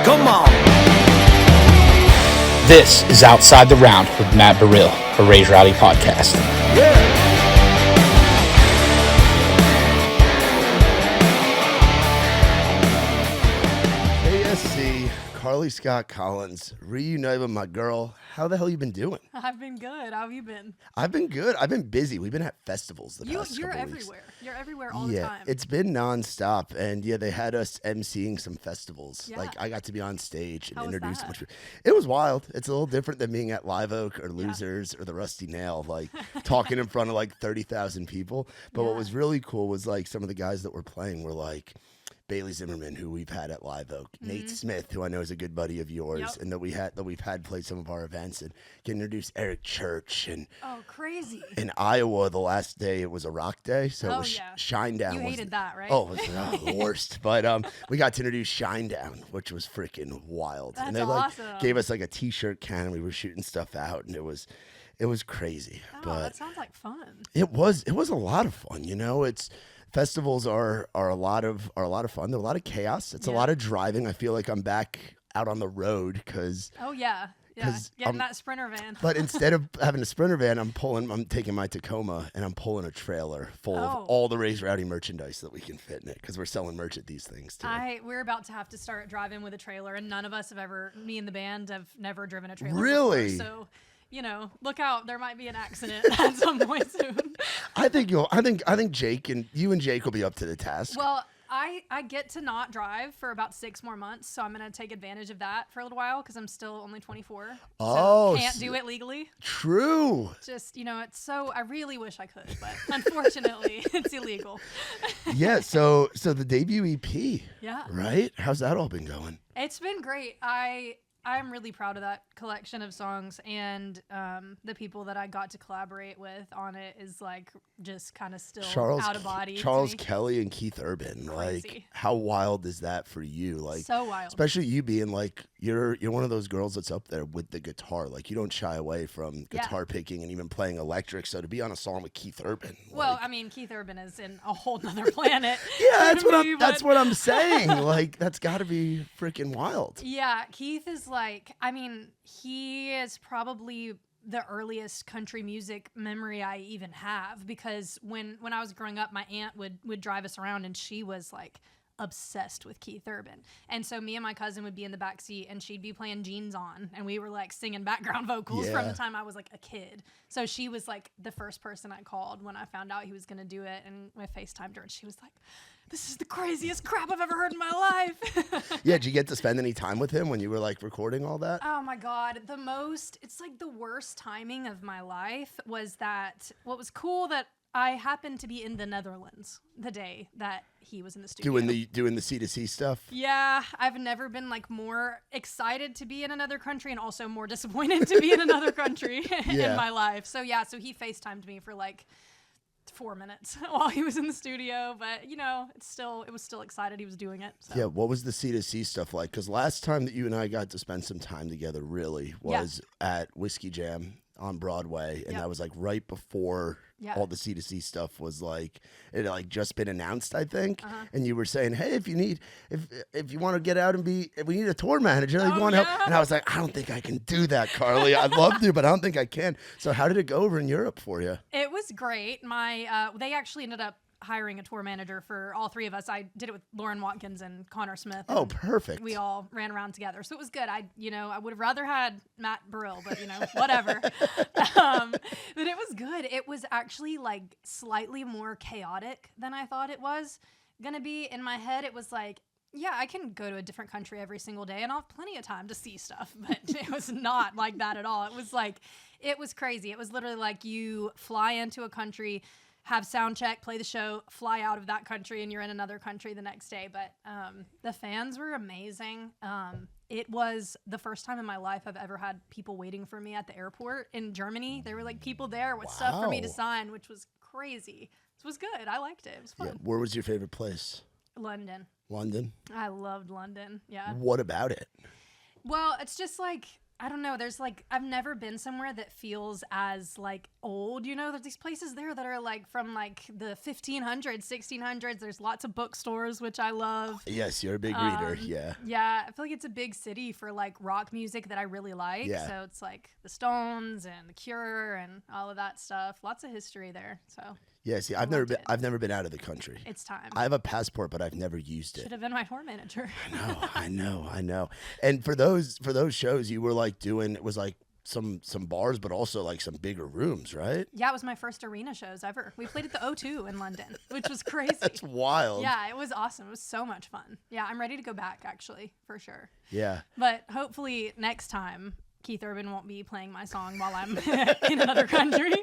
Come on. This is Outside the Round with Matt Burrill, a Raise Rowdy podcast. Yeah. KSC, Karley Scott Collins, reunited with my girl. How the hell you been doing? I've been good. How have you been? I've been good. I've been busy. We've been at festivals the past You're couple everywhere. weeks. You're everywhere all the time. It's been nonstop, and they had us emceeing some festivals. Yeah. Like I got to be on stage and How was introduce a that? bunch of. It was wild. It's a little different than being at Live Oak or Losers or the Rusty Nail, like talking in front of like 30,000 people. But what Yeah. was really cool was like some of the guys that were playing were like Bailey Zimmerman, who we've had at Live Oak, Nate Smith, who I know is a good buddy of yours, Yep. and that we've had play some of our events, and can introduce Eric Church and. Oh, crazy. In Iowa, the last day it was a rock day, so it Oh, was yeah. Shinedown. You was hated that, right? Oh, it was the worst. But we got to introduce Shinedown, which was freaking wild. And That's they like awesome. gave us like a T-shirt can, and we were shooting stuff out, and it was crazy. Oh, but that sounds like fun. it was a lot of fun. It's festivals are a lot of fun. They're a lot of chaos. It's a Yeah. lot of driving. I feel like I'm back out on the road because. Oh, yeah. Yeah. 'Cause, Getting that Sprinter van. But instead of having a Sprinter van, I'm taking my Tacoma and I'm pulling a trailer full of Oh. all the Raise Rowdy merchandise that we can fit in it because we're selling merch at these things too. We're about to have to start driving with a trailer, and none of us have ever, me and the band have never driven a trailer Really? before, so, look out. There might be an accident at some point soon. I think Jake and Jake will be up to the task. Well, I get to not drive for about 6 more months, so I'm going to take advantage of that for a little while because I'm still only 24. Oh, so can't so- do it legally. True. Just, it's so, I really wish I could, but unfortunately, it's illegal. Yeah. So the debut EP. Yeah. Right. How's that all been going? It's been great. I'm really proud of that collection of songs, and the people that I got to collaborate with on it is like just kind of still out of body. to Charles me. Kelly and Keith Urban. Like, Crazy. how wild is that for you? Like, So wild. especially you being like you're one of those girls that's up there with the guitar. Like, you don't shy away from Yeah. guitar picking and even playing electric. So to be on a song with Keith Urban. Well, like, I mean, Keith Urban is in a whole nother planet. yeah, to that's me, what but- I'm saying. Like, that's got to be freaking wild. Yeah, Keith is like, I mean, he is probably the earliest country music memory I even have, because when I was growing up, my aunt would drive us around, and she was like obsessed with Keith Urban. And so me and my cousin would be in the back seat, and she'd be playing Jeans On, and we were like singing background vocals from Yeah. the time I was like a kid. So she was like the first person I called when I found out he was going to do it, and I FaceTimed her, and she was like, "This is the craziest crap I've ever heard in my life." Yeah, did you get to spend any time with him when you were like recording all that? Oh my God. It's like the worst timing of my life was that what was cool that I happened to be in the Netherlands the day that he was in the studio. Doing the C2C stuff? Yeah, I've never been like more excited to be in another country and also more disappointed to be in another country Yeah. in my life. So yeah, so he FaceTimed me for like 4 minutes while he was in the studio, but it was still excited he was doing it. So. Yeah, what was the C2C stuff like? Because last time that you and I got to spend some time together really was at Whiskey Jam on Broadway, and Yep. that was like right before Yeah. all the C2C stuff was like, it had like just been announced, I think. Uh-huh. And you were saying, hey, if you want to get out and if we need a tour manager, like, Oh, you want help? yeah. And I was like, I don't think I can do that, Karley. I'd love to, but I don't think I can. So how did it go over in Europe for you? It was great. They actually ended up hiring a tour manager for all 3 of us. I did it with Lauren Watkins and Connor Smith. Oh, and perfect. We all ran around together, so it was good. I would have rather had Matt Burrill, but whatever. But it was good. It was actually like slightly more chaotic than I thought it was gonna be. In my head, it was like, yeah, I can go to a different country every single day and I'll have plenty of time to see stuff. But it was not like that at all. It was crazy. It was literally like you fly into a country, have sound check, play the show, fly out of that country, and you're in another country the next day. But the fans were amazing. It was the first time in my life I've ever had people waiting for me at the airport in Germany. There were like people there with stuff for me to Wow. sign, which was crazy. It was good. I liked it. It was fun. Yeah. Where was your favorite place? London. London? I loved London. Yeah. What about it? Well, it's just like I don't know. There's like, I've never been somewhere that feels as like old, you know, there's these places there that are like from like the 1500s, 1600s. There's lots of bookstores, which I love. Yes, you're a big reader. Yeah. Yeah. I feel like it's a big city for like rock music that I really like. Yeah. So it's like the Stones and the Cure and all of that stuff. Lots of history there. So Yeah, see, I've never been out of the country. it's time. I have a passport, but I've never used it. Should have been my tour manager. I know. And for those shows, you were like doing, it was like some bars, but also like some bigger rooms, right? Yeah, it was my first arena shows ever. We played at the O2 in London, which was crazy. That's wild. Yeah, it was awesome. It was so much fun. Yeah, I'm ready to go back, actually, for sure. Yeah. But hopefully next time, Keith Urban won't be playing my song while I'm in another country.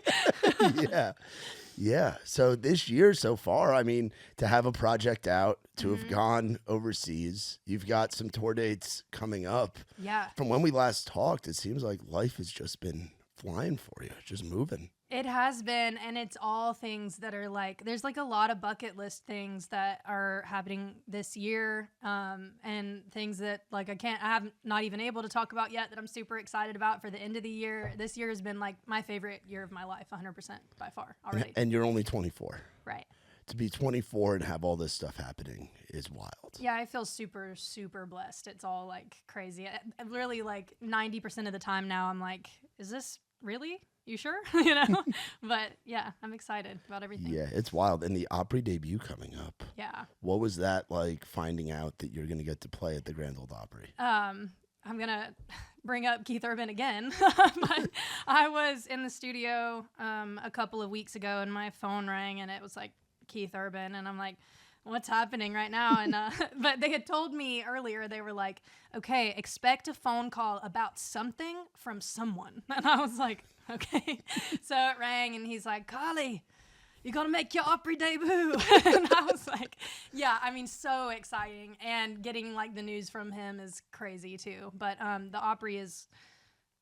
Yeah. So this year so far, I mean, to have a project out, to have gone overseas, you've got some tour dates coming up. Yeah. From when we last talked, it seems like life has just been flying for you, just moving. It has been, and it's all things that are like, there's like a lot of bucket list things that are happening this year, and things that like I'm not even able to talk about yet that I'm super excited about for the end of the year. This year has been like my favorite year of my life, 100% by far already. And you're only 24. Right. To be 24 and have all this stuff happening is wild. Yeah, I feel super, super blessed. It's all like crazy. I literally like 90% of the time now I'm like, is this really? You sure? You know? But yeah, I'm excited about everything. Yeah, it's wild. And the Opry debut coming up. Yeah. What was that like, finding out that you're going to get to play at the Grand Ole Opry? I'm going to bring up Keith Urban again. But I was in the studio a couple of weeks ago and my phone rang and it was like Keith Urban. And I'm like, what's happening right now? And but they had told me earlier, they were like, okay, expect a phone call about something from someone. And I was like, okay. So it rang and he's like, Karley, you're gonna make your Opry debut. And I was like, yeah, I mean, so exciting. And getting like the news from him is crazy too. But the Opry is,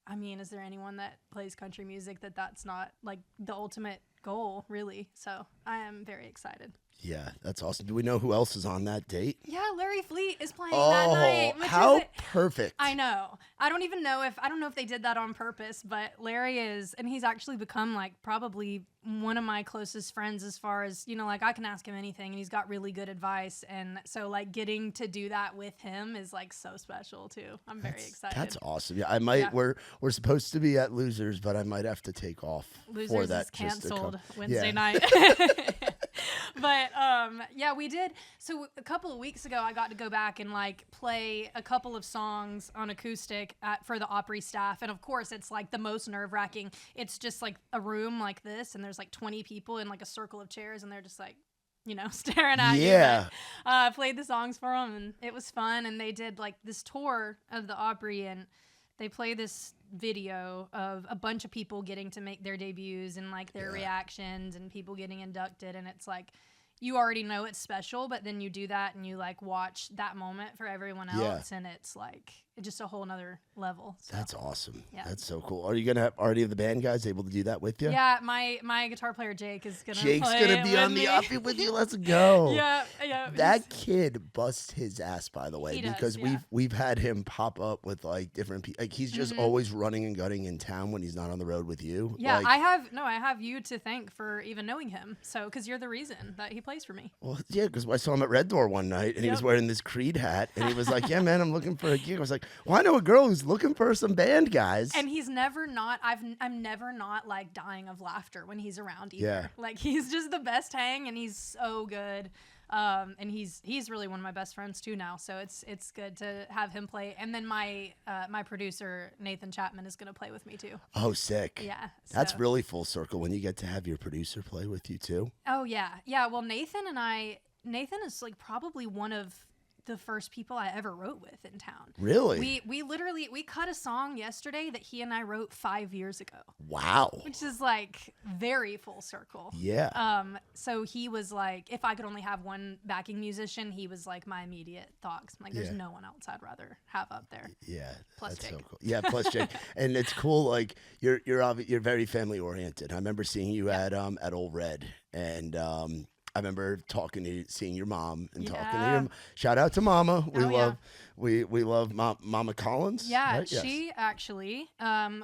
I mean, is there anyone that plays country music that's not like the ultimate goal, really? So I am very excited. Yeah, that's awesome. Do we know who else is on that date? Yeah, Larry Fleet is playing that night. Oh, how perfect. I know. I don't know if they did that on purpose, but Larry is, and he's actually become like probably one of my closest friends as far as, you know, like I can ask him anything and he's got really good advice. And so like getting to do that with him is like so special too. I'm very excited. That's awesome. Yeah, I might, we're supposed to be at Losers, but I might have to take off Losers for that. is canceled Wednesday Yeah. night. But yeah, we did. So a couple of weeks ago, I got to go back and like play a couple of songs on acoustic for the Opry staff. And of course, it's like the most nerve wracking. It's just like a room like this, and there's like 20 people in like a circle of chairs, and they're just like, you know, staring at you. Yeah. I played the songs for them, and it was fun. And they did like this tour of the Opry, and they play this video of a bunch of people getting to make their debuts and like their reactions and people getting inducted. And it's like, you already know it's special, but then you do that and you like watch that moment for everyone else, and it's like it's just a whole nother level. So. That's awesome. Yeah. That's so cool. Are you gonna have already the band guys able to do that with you? Yeah, my guitar player Jake is gonna. Jake's play gonna be with on me. the Opry with you. Let's go. Yeah. That kid busts his ass, by the way, He does, because yeah. we've had him pop up with like different people. Like he's just always running and gunning in town when he's not on the road with you. Yeah, like, I have you to thank for even knowing him. So, because you're the reason that he plays for me. Well, yeah, because I saw him at Red Door one night and he was wearing this Creed hat and he was like, "Yeah, man, I'm looking for a gig." I was like, "Well, I know a girl who's looking for some band guys." And he's never not. I'm never not like dying of laughter when he's around either. Yeah. Like he's just the best hang, and he's so good. And he's really one of my best friends too now. So it's good to have him play. And then my producer Nathan Chapman is gonna play with me too. Oh, sick. Yeah. That's so- really full circle when you get to have your producer play with you too. Oh yeah. Well, Nathan is like probably one of the first people I ever wrote with in town. Really? We literally cut a song yesterday that he and I wrote 5 years ago. Wow. Which is like very full circle. Yeah. So he was like, if I could only have one backing musician, he was like my immediate thought. 'Cause I'm like, there's no one else I'd rather have up there. Yeah, Plus that's Jake. so cool. Yeah, plus Jake, and it's cool. Like you're very family oriented. I remember seeing you at Old Red, and I remember seeing your mom and talking to Yeah. your. Shout out to Mama. We Oh, yeah. love, we love Mama Collins. Yeah, right? Yes. she actually.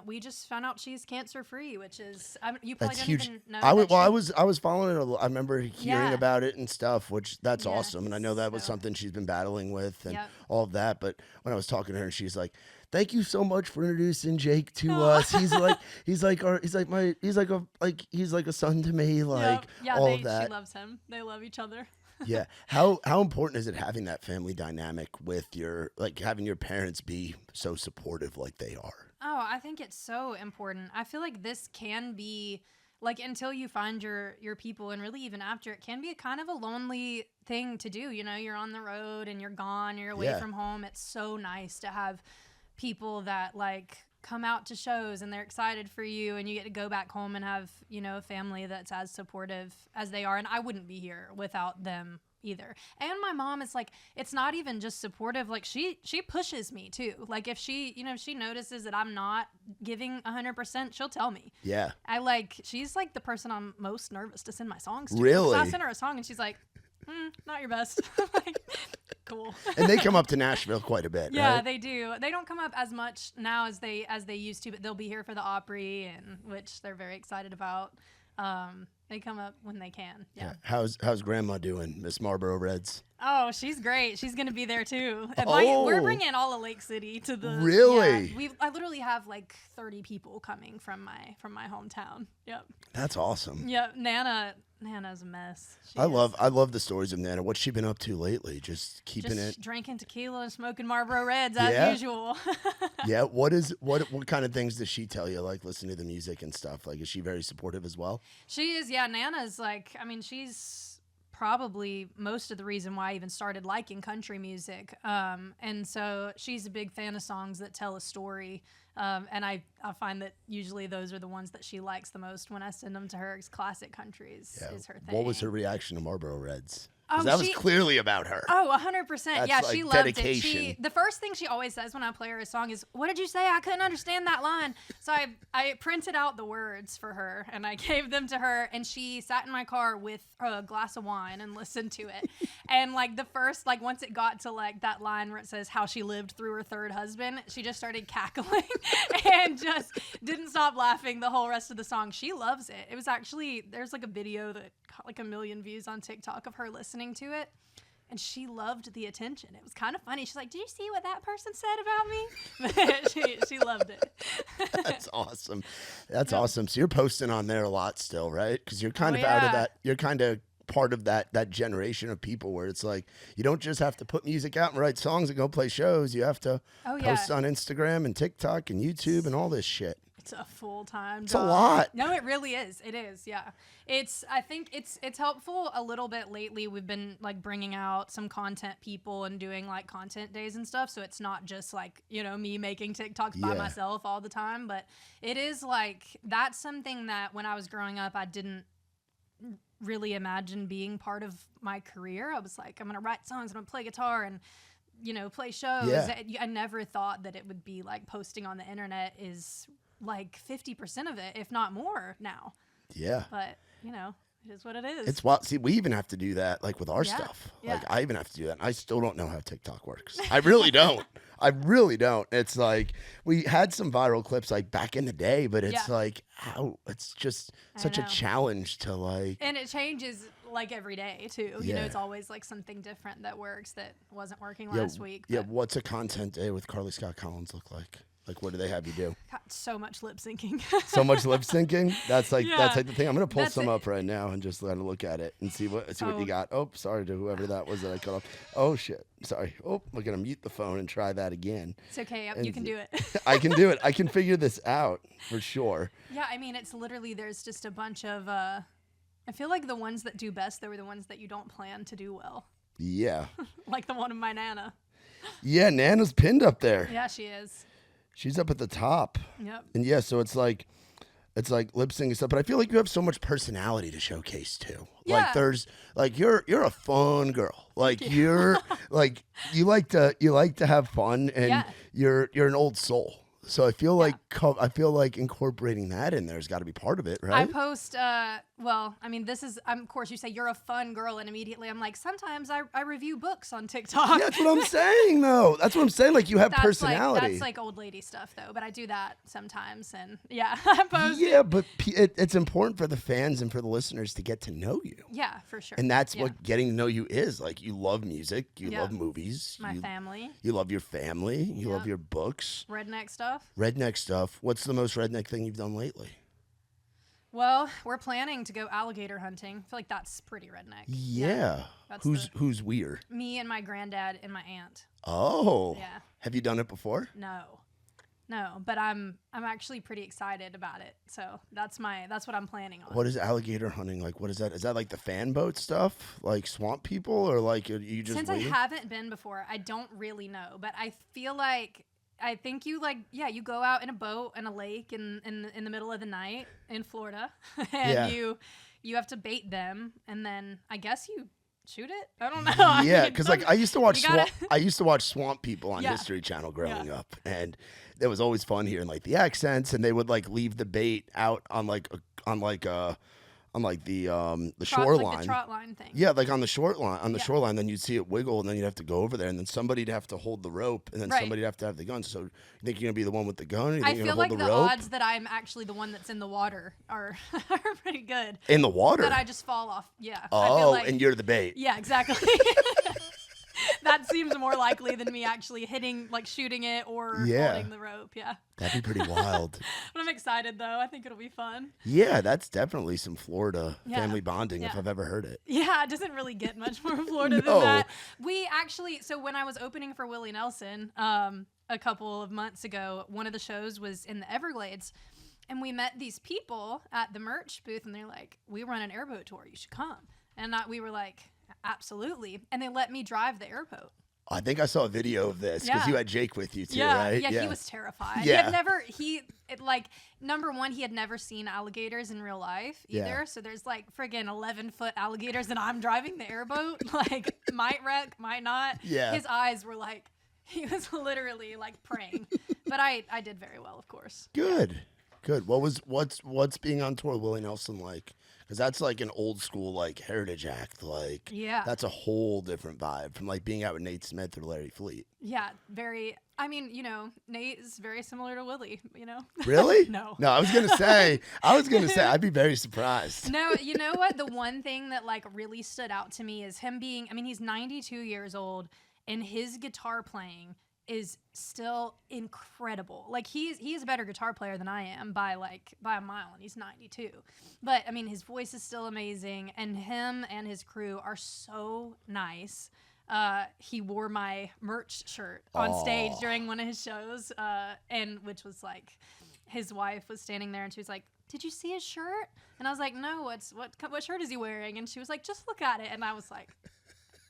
We just found out she's cancer free, which is you probably That's don't huge. even know. I that was she- I was following it. I remember hearing Yeah. about it and stuff, which that's Yeah, awesome. And I know that was so- something she's been battling with and Yep. all of that. But when I was talking to her, and she's like, "Thank you so much for introducing Jake to Aw. us. He's like a son to me. Like Yep. Yeah, all of that. she loves him. They love each other. Yeah. How important is it having that family dynamic with having your parents be so supportive like they are? Oh, I think it's so important. I feel like this can be like until you find your people, and really even after, it can be kind of a lonely thing to do. You know, you're on the road and you're gone, you're away Yeah. from home. It's so nice to have people that like come out to shows and they're excited for you, and you get to go back home and have, you know, a family that's as supportive as they are. And I wouldn't be here without them either. And my mom is like, it's not even just supportive, like she pushes me too. Like if she, you know, if she notices that I'm not giving 100%, she'll tell me. Yeah. She's like the person I'm most nervous to send my songs to. Really? So I send her a song and she's like, not your best. I'm like, cool. And they come up to Nashville quite a bit, Yeah, right? they do. They don't come up as much now as they used to, but they'll be here for the Opry, and which they're very excited about. They come up when they can. Yeah. How's Grandma doing, Miss Marlboro Reds? Oh, she's great. She's gonna be there too. And Oh. we're bringing all of Lake City to the. Really? Yeah, I literally have like 30 people coming from my hometown. Yep. That's awesome. Yep. Nana's a mess. She I is. love the stories of Nana. What's she been up to lately? Just keeping Just it. drinking tequila and smoking Marlboro Reds Yeah? as usual. Yeah. What kind of things does she tell you? Like listen to the music and stuff. Like is she very supportive as well? She is, yeah. Nana's like, I mean, she's probably most of the reason why I even started liking country music. And so she's a big fan of songs that tell a story. And I find that usually those are the ones that she likes the most when I send them to her. 'Cause classic countries is her thing. What was her reaction to Marlboro Reds? 'Cause Oh, that was she- clearly about her. Oh, 100%. That's Yeah, like she loved dedication. it. The first thing she always says when I play her a song is, "What did you say? I couldn't understand that line." So I printed out the words for her and I gave them to her, and she sat in my car with a glass of wine and listened to it. And like the first, like once it got to like that line where it says how she lived through her third husband, she just started cackling and just didn't stop laughing the whole rest of the song. She loves it. It was actually, there's like a video that got like 1 million views on TikTok of her listening to it. And she loved the attention. It was kind of funny. She's like, "Did you see what that person said about me?" she loved it. That's awesome. That's awesome. So you're posting on there a lot still, right? Because you're kind of out of yeah. that. You're kind of part of that generation of people where it's like you don't just have to put music out and write songs and go play shows. You have to Oh, yeah. post on Instagram and TikTok and YouTube and all this shit. It's a full-time job. It's a lot. No, it really is. It is. Yeah. I think it's helpful a little bit lately. We've been like bringing out some content people and doing like content days and stuff. So it's not just like, you know, me making TikToks by Yeah. myself all the time, but it is like, that's something that when I was growing up, I didn't really imagine being part of my career. I was like, I'm going to write songs, I'm going to play guitar and, you know, play shows. Yeah. I never thought that it would be like posting on the internet is like 50% of it, if not more now. Yeah. But, you know, it is what it is. It's wild. See, we even have to do that, like with our Yeah. stuff. Yeah. Like I even have to do that. And I still don't know how TikTok works. I really don't. I really don't. It's like we had some viral clips like back in the day, but it's Yeah. like how it's just I such a know. challenge to like. And it changes like every day too. You know, Yeah. it's always like something different that works that wasn't working Yeah, last week. Yeah. but What's a content day with Karley Scott Collins look like? Like, what do they have you do? got so much lip syncing. So much lip syncing. That's like Yeah. the thing. I'm gonna pull That's some it. up right now and just let a look at it and see what you Oh. got. Oh, sorry to whoever that was that I cut off. Oh shit. Sorry. Oh, we're gonna mute the phone and try that again. It's okay. And You can do it. I can do it. I can figure this out for sure. Yeah, I mean, it's literally, there's just a bunch of, I feel like the ones that do best, they were the ones that you don't plan to do well. Yeah. Like the one of my Nana. Yeah. Nana's pinned up there. Yeah, she is. She's up at the top. Yep. And yeah, so it's like lip syncing stuff, but I feel like you have so much personality to showcase too. Yeah. Like there's like you're a fun girl. Like you're like you like to have fun and Yeah. you're an old soul. So I feel like incorporating that in there's got to be part of it, I right? post well, I mean, this is, of course, you say you're a fun girl, and immediately I'm like, sometimes I review books on TikTok. Yeah, that's what I'm saying, though. That's what I'm saying. Like, you have personality. That's like old lady stuff, though. But I do that sometimes, and yeah, I post. Yeah, but it's important for the fans and for the listeners to get to know you. Yeah, for sure. And that's what getting to know you is. Like, you love music, you love movies, my family. You love your family, you love your books. Redneck stuff. Redneck stuff. What's the most redneck thing you've done lately? Well, we're planning to go alligator hunting. I feel like that's pretty redneck. Yeah. Who's weird? Me and my granddad and my aunt. Oh. Yeah. Have you done it before? No, but I'm actually pretty excited about it. So that's what I'm planning on. What is alligator hunting like? What is that? Is that like the fan boat stuff, like swamp people, or like you just? Since waiting? I haven't been before, I don't really know. But I feel like I think you you go out in a boat in a lake in the middle of the night in Florida, and you have to bait them, and then I guess you shoot it. I don't know. Yeah, because like I used to watch Swamp People on History Channel growing up, and it was always fun hearing like the accents, and they would like leave the bait out on the shoreline, like the trot line thing. Yeah, like on the shoreline, then you'd see it wiggle, and then you'd have to go over there, and then somebody'd have to hold the rope, and then somebody'd have to have the gun. So you think you're gonna be the one with the gun? Or you think I feel like the odds that I'm actually the one that's in the water are pretty good. In the water? That I just fall off. Yeah. Oh, and you're the bait. Yeah, exactly. That seems more likely than me actually shooting it or holding the rope. Yeah. That'd be pretty wild. But I'm excited, though. I think it'll be fun. Yeah, that's definitely some Florida family bonding if I've ever heard it. Yeah, it doesn't really get much more Florida than that. We actually, so when I was opening for Willie Nelson a couple of months ago, one of the shows was in the Everglades. And we met these people at the merch booth, and they're like, we run an airboat tour. You should come. And we were like, absolutely. And they let me drive the airboat. I think I saw a video of this because you had Jake with you too, right? Yeah, he was terrified. Yeah. Number one, he had never seen alligators in real life either. Yeah. So there's like friggin' 11-foot alligators, and I'm driving the airboat. Like, might wreck, might not. Yeah. His eyes were like, he was literally like praying. But I did very well, of course. Good. What's being on tour with Willie Nelson like? Because that's like an old school like heritage act. Like, that's a whole different vibe from like being out with Nate Smith or Larry Fleet. Yeah, very. I mean, Nate is very similar to Willie. Really? No, I was gonna say I'd be very surprised. No, you know what? The one thing that like really stood out to me is him being. I mean, he's 92 years old, and his guitar playing is still incredible. Like he is a better guitar player than I am by a mile, and he's 92. But I mean, his voice is still amazing, and him and his crew are so nice. He wore my merch shirt on stage during one of his shows, and which was like, his wife was standing there, and she was like, "Did you see his shirt?" And I was like, "No, what shirt is he wearing?" And she was like, "Just look at it." And I was like,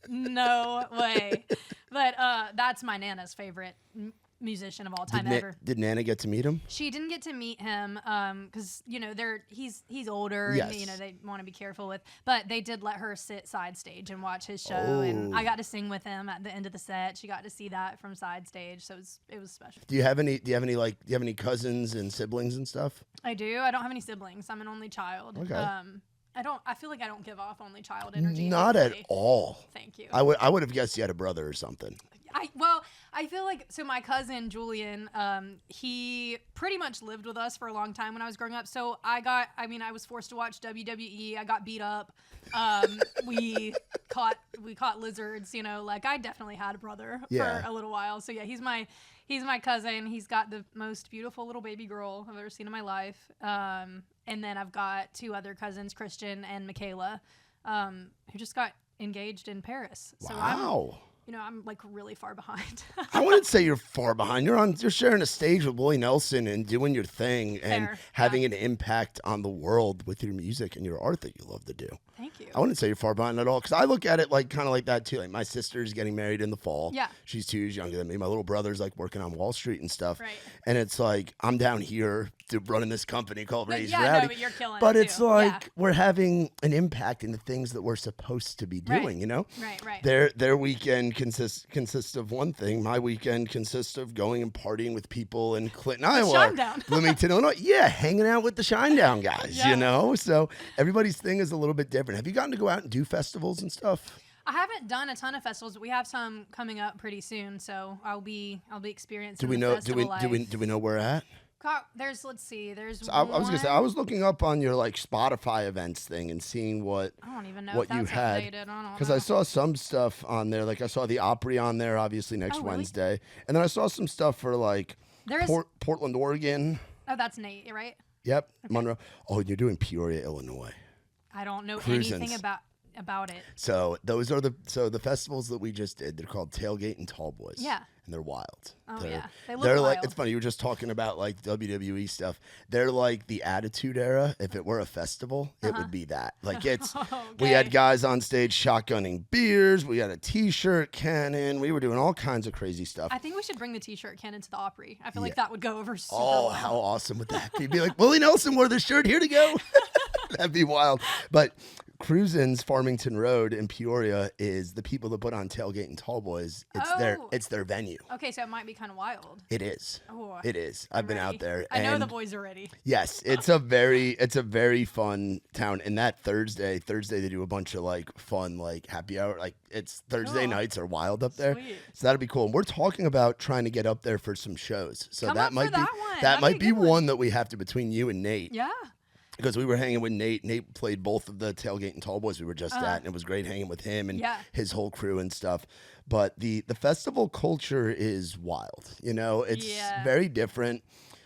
no way. But that's my Nana's favorite musician of all time ever. Did Nana get to meet him? She didn't get to meet him because he's older, and they want to be careful with. But they did let her sit side stage and watch his show, and I got to sing with him at the end of the set. She got to see that from side stage, so it was special. Do you have any cousins and siblings and stuff? I do. I don't have any siblings. I'm an only child. Okay. I feel like I don't give off only child energy. Not at all. Thank you. I would have guessed you had a brother or something. I feel like, so my cousin Julian, he pretty much lived with us for a long time when I was growing up. So I was forced to watch WWE. I got beat up. We caught lizards, I definitely had a brother for a little while. So yeah, he's my cousin. He's got the most beautiful little baby girl I've ever seen in my life. And then I've got two other cousins, Christian and Michaela, who just got engaged in Paris. So wow. I'm like really far behind. I wouldn't say you're far behind. You're sharing a stage with Willie Nelson and doing your thing and having an impact on the world with your music and your art that you love to do. Thank you. I wouldn't say you're far behind at all, because I look at it like kind of like that too. Like, my sister's getting married in the fall. Yeah. She's 2 years younger than me. My little brother's like working on Wall Street and stuff. Right. And it's like, I'm down here running this company called Raise yeah, Rowdy. no, but you're killing But it it's too. like we're having an impact in the things that we're supposed to be doing, Right. you know? Right. Their weekend consists of one thing. My weekend consists of going and partying with people in Clinton, Iowa, Bloomington, Illinois. Yeah, hanging out with the Shinedown guys, you know? So everybody's thing is a little bit different. Have you gotten to go out and do festivals and stuff? I haven't done a ton of festivals, but we have some coming up pretty soon, so I'll be experiencing. Do we know? Do we know where we're at? There's There's so I was gonna say I was looking up on your like Spotify events thing and seeing what I don't even know what if you that's had updated. because I saw some stuff on there. Like I saw the Opry on there, obviously next Wednesday, and then I saw some stuff for like Portland, Oregon. Oh, that's Nate, right? Yep, okay. Monroe. Oh, you're doing Peoria, Illinois. I don't know anything about it. So those are the festivals that we just did. They're called Tailgate and Tall Boys. Yeah. And they're wild. Oh, yeah. They look wild. like, it's funny, you were just talking about like WWE stuff. They're like the Attitude Era. If it were a festival, it would be that. Like it's we had guys on stage shotgunning beers, we had a t-shirt cannon, we were doing all kinds of crazy stuff. I think we should bring the t-shirt cannon to the Opry. I feel like that would go over super well. How awesome would that be? You'd be like, Willie Nelson wore this shirt, here to go. That'd be wild. But Cruisin's Farmington Road in Peoria is the people that put on Tailgate and Tall Boys. It's their venue. Okay, so it might be kind of wild. It is. Oh, it is. I've been out there. I know the boys are ready. Yes, it's a very fun town. And that Thursday they do a bunch of like fun like happy hour. Like it's Thursday nights are wild up there. Sweet. So that'll be cool. And we're talking about trying to get up there for some shows. So Come that up might for be that might be one that we have to between you and Nate. Yeah. Because we were hanging with Nate. Nate played both of the Tailgate and Tall Boys we were just at, and it was great hanging with him and his whole crew and stuff. But the festival culture is wild. You know, it's very different.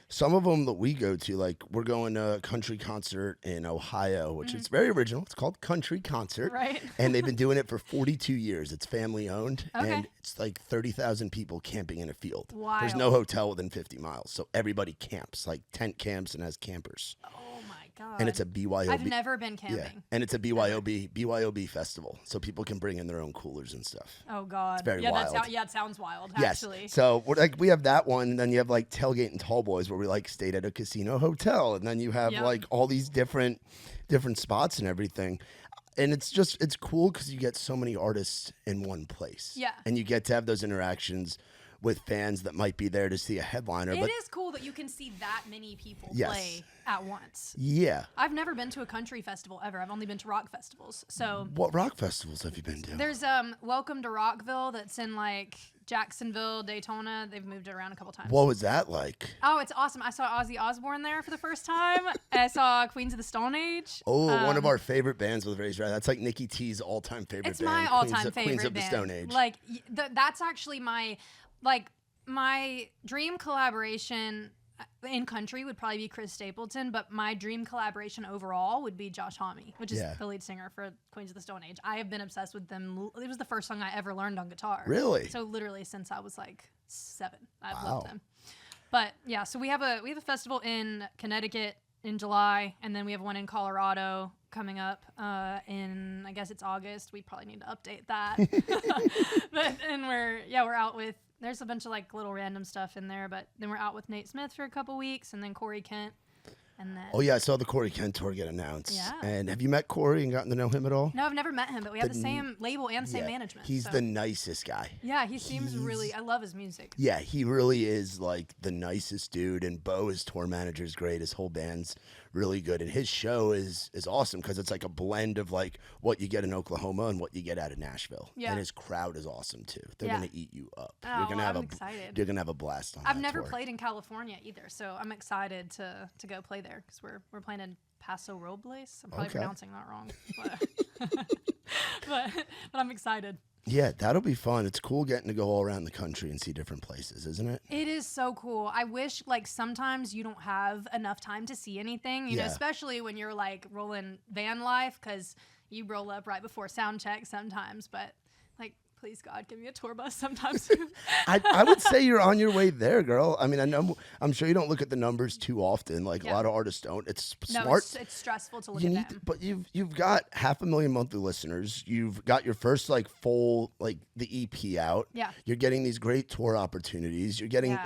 Some of them that we go to, like we're going to a country concert in Ohio, which is very original. It's called Country Concert. Right. And they've been doing it for 42 years. It's family owned. Okay. And it's like 30,000 people camping in a field. Wild. There's no hotel within 50 miles. So everybody camps, like tent camps and has campers. Oh, my God. And it's a BYOB. I've never been camping. Yeah, and it's a BYOB festival, so people can bring in their own coolers and stuff. Oh God, it's very wild. It sounds wild. Yes. Actually. So we have that one, and then you have like Tailgate and Tall Boys, where we like stayed at a casino hotel, and then you have like all these different spots and everything. And it's cool because you get so many artists in one place. Yeah. And you get to have those interactions with fans that might be there to see a headliner. It is cool that you can see that many people play at once. Yeah. I've never been to a country festival ever. I've only been to rock festivals. So what rock festivals have you been to? There's Welcome to Rockville that's in like Jacksonville, Daytona. They've moved it around a couple times. What was that like? Oh, it's awesome. I saw Ozzy Osbourne there for the first time. I saw Queens of the Stone Age. Oh, one of our favorite bands with Raise Rowdy. That's like Nikki T's all-time favorite band. It's my all-time favorite Queens of band. the Stone Age. Like that's actually my dream collaboration in country would probably be Chris Stapleton, but my dream collaboration overall would be Josh Homme, which is the lead singer for Queens of the Stone Age. I have been obsessed with them. It was the first song I ever learned on guitar. Really? So literally since I was like 7, I've loved them. But yeah, so we have a festival in Connecticut in July, and then we have one in Colorado coming up in, I guess it's August. We probably need to update that. And we're out with, there's a bunch of like little random stuff in there, but then we're out with Nate Smith for a couple weeks, and then Corey Kent. And then, oh yeah, I saw the Corey Kent tour get announced. Yeah. And have you met Corey and gotten to know him at all? No, I've never met him, but we have the same label and same management. He's the nicest guy. Yeah, he seems really, I love his music. Yeah, he really is like the nicest dude. And Bo, his tour manager, is great. His whole band's really good. And his show is awesome because it's like a blend of like what you get in Oklahoma and what you get out of Nashville. Yeah. And his crowd is awesome too. They're gonna eat you up. Oh, I'm excited. You're gonna have a blast on I've that never tour. played in California either, so I'm excited to go play there because we're playing in Paso Robles. I'm probably pronouncing that wrong, but I'm excited. Yeah, that'll be fun. It's cool getting to go all around the country and see different places, isn't it? It is so cool. I wish like sometimes you don't have enough time to see anything, you know, especially when you're like rolling van life because you roll up right before sound check sometimes, but like please God, give me a tour bus sometime soon. I would say you're on your way there, girl. I mean, I'm sure you don't look at the numbers too often. Like a lot of artists don't. It's smart. It's stressful to look at them. But you've got 500,000 monthly listeners. You've got your first like full like the EP out. Yeah. You're getting these great tour opportunities. You're getting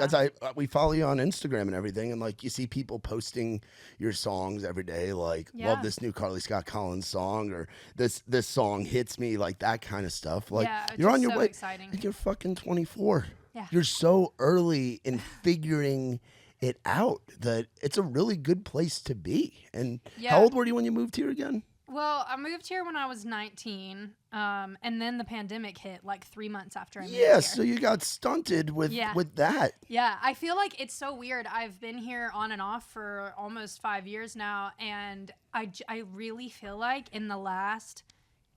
we follow you on Instagram and everything, and like you see people posting your songs every day. Like love this new Karley Scott Collins song, or this song hits me, like that kind of stuff. Like you're on your way. Exciting. Like you're fucking 24. Yeah. You're so early in figuring it out that it's a really good place to be. And how old were you when you moved here again? Well, I moved here when I was 19, and then the pandemic hit like 3 months after I moved Yeah, here. so you got stunted with that. Yeah, I feel like it's so weird. I've been here on and off for almost 5 years now, and I really feel like in the last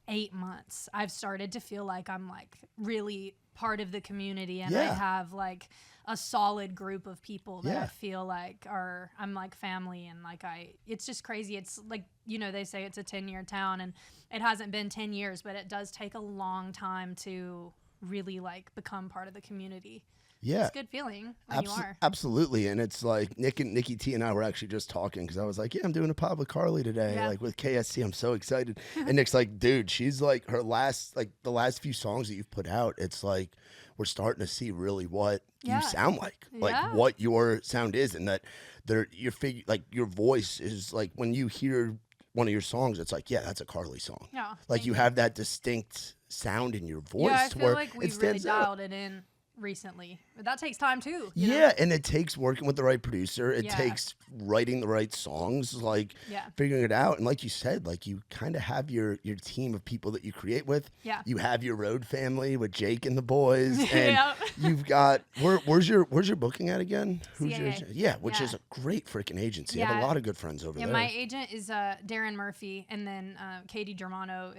8 months, I've started to feel like I'm like really part of the community, and I have like a solid group of people that I feel like I'm like family, and like it's just crazy. It's like, you know, they say it's a 10-year town, and it hasn't been 10 years, but it does take a long time to really like become part of the community. Yeah. It's a good feeling when you are. Absolutely. And it's like Nikki T and I were actually just talking, because I was like, I'm doing a pod with Karley today, like with KSC. I'm so excited. And Nick's like, dude, she's like the last few songs that you've put out, it's like we're starting to see really what you sound like what your sound is, and that your voice is like, when you hear one of your songs, it's like, that's a Karley song. Yeah. Like you have that distinct sound in your voice. Yeah, I feel where like we've really dialed it in recently, but that takes time too. You yeah know? And it takes working with the right producer. It takes writing the right songs, like figuring it out. And like you said, like you kind of have your team of people that you create with. You have your road family with Jake and the boys, and you've got where's your booking at again? Who's which is a great freaking agency. I have a lot of good friends over there. My agent is Darren Murphy, and then Katie Germano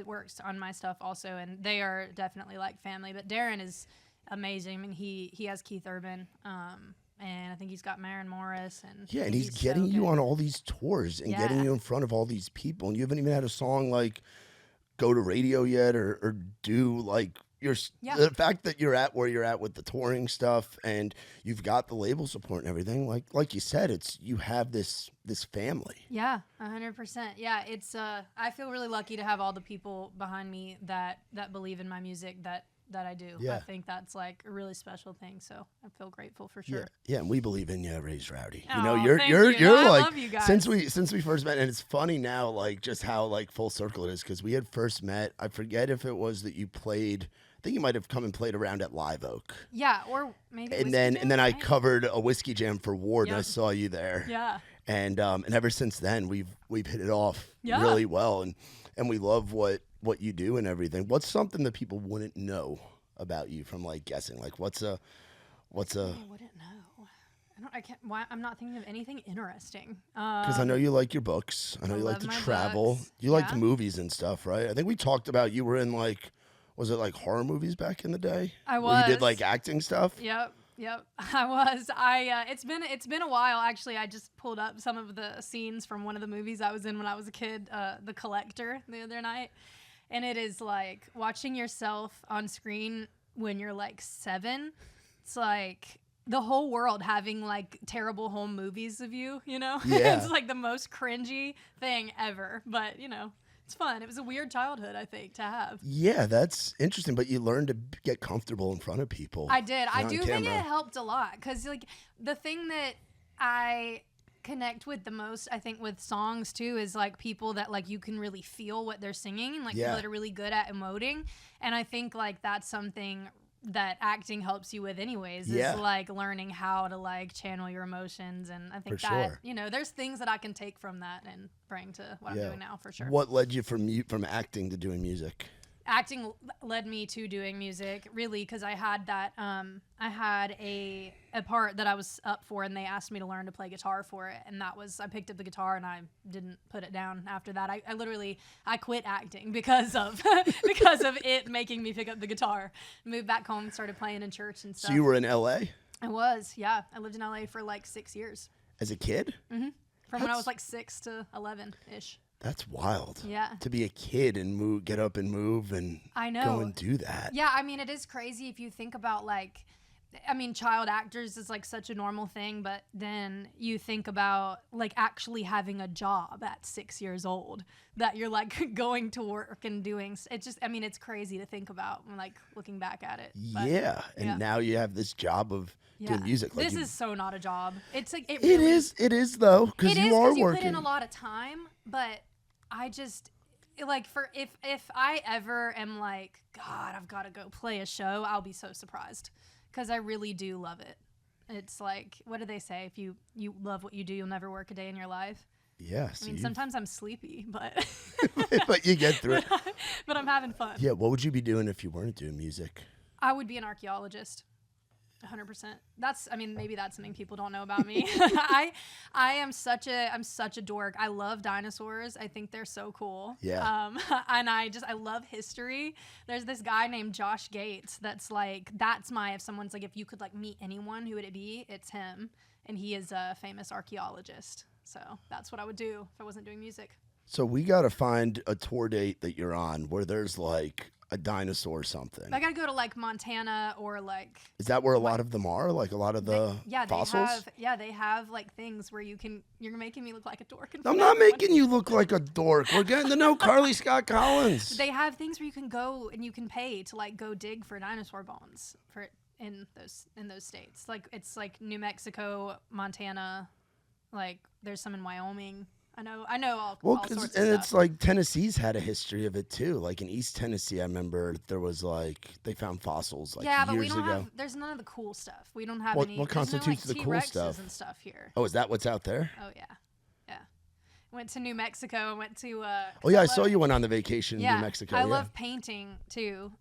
works on my stuff also, and they are definitely like family. But Darren is amazing. I mean, he has Keith Urban, and I think he's got Maren Morris, and and he's getting you on all these tours and getting you in front of all these people, and you haven't even had a song like go to radio yet, or do like the fact that you're at where you're at with the touring stuff, and you've got the label support and everything. Like you said, you have this family. 100%. Yeah, it's I feel really lucky to have all the people behind me that believe in my music that I do. I think that's like a really special thing. So I feel grateful for sure. Yeah, and we believe in you, Raised Rowdy. Oh, you know, you're I like, love you guys. since we first met, and it's funny now, like just how like full circle it is, because we had first met. I forget if it was that you played. I think you might have come and played around at Live Oak. Yeah, or maybe. And then I covered a whiskey jam for Ward, and I saw you there. Yeah. And ever since then, we've hit it off really well, and we love what you do and everything. What's something that people wouldn't know about you from like guessing? Like what's a I wouldn't know. I can't. Why I'm not thinking of anything interesting. Because I know you like your books. I know you like to travel. Books. You like the movies and stuff, right? I think we talked about you were in like, was it like horror movies back in the day? I was. Where you did like acting stuff. Yep. I was. It's been a while actually. I just pulled up some of the scenes from one of the movies I was in when I was a kid, The Collector, the other night. And it is like watching yourself on screen when you're like 7. It's like the whole world having like terrible home movies of you, you know? Yeah. It's like the most cringy thing ever. But, you know, it's fun. It was a weird childhood, I think, to have. Yeah, that's interesting. But you learned to get comfortable in front of people. I did. I do think it helped a lot. Because like the thing that I connect with the most, I think, with songs too, is like people that like you can really feel what they're singing, and like people that are really good at emoting. And I think like that's something that acting helps you with anyways, is like learning how to like channel your emotions. And I think you know, there's things that I can take from that and bring to what I'm doing now, for sure. What led you from acting to doing music? Acting led me to doing music, really, because I had that I had a part that I was up for, and they asked me to learn to play guitar for it, and that was, I picked up the guitar and I didn't put it down after that. I literally quit acting because of it making me pick up the guitar. Moved back home, started playing in church and stuff. So you were in LA? I was, yeah. I lived in LA for like 6 years. As a kid? Mm-hmm. From when I was like 6 to 11-ish. That's wild. Yeah. To be a kid and get up and move and I know. go and do that. Yeah, I mean, it is crazy if you think about like, I mean, child actors is like such a normal thing, but then you think about like actually having a job at 6 years old that you're like going to work and doing. It's just, I mean, it's crazy to think about when like looking back at it. But, and now you have this job of doing music. Like this is so not a job. It's like it is though, because you are working. You put in a lot of time, but I just like if I ever am like, God, I've got to go play a show, I'll be so surprised. Because I really do love it. It's like, what do they say? If you love what you do, you'll never work a day in your life. Yeah. I mean, sometimes I'm sleepy, but but you get through it. But I'm having fun. Yeah. What would you be doing if you weren't doing music? I would be an archaeologist. 100%. I mean, maybe that's something people don't know about me. I'm such a dork. I love dinosaurs. I think they're so cool. Yeah. And I love history. There's this guy named Josh Gates that's like, if someone's like, if you could like meet anyone, who would it be? It's him. And he is a famous archaeologist. So that's what I would do if I wasn't doing music. So we got to find a tour date that you're on where there's like a dinosaur or something. I gotta go to like Montana or like. Is that where a lot of them are? Like a lot of the fossils? They have like things where you're making me look like a dork. I'm not making you look like a dork. We're getting to know Karley Scott Collins. They have things where you can go and you can pay to like go dig for dinosaur bones in those states. Like it's like New Mexico, Montana, like there's some in Wyoming. I know all sorts of stuff. And it's like Tennessee's had a history of it too. Like in East Tennessee, I remember there was like they found fossils like years ago. Yeah, but we don't have. There's none of the cool stuff. We don't have any. What constitutes the cool stuff? And stuff here. Oh, is that what's out there? Oh yeah. Went to New Mexico. Went to. I saw you went on the vacation in New Mexico. I love painting too,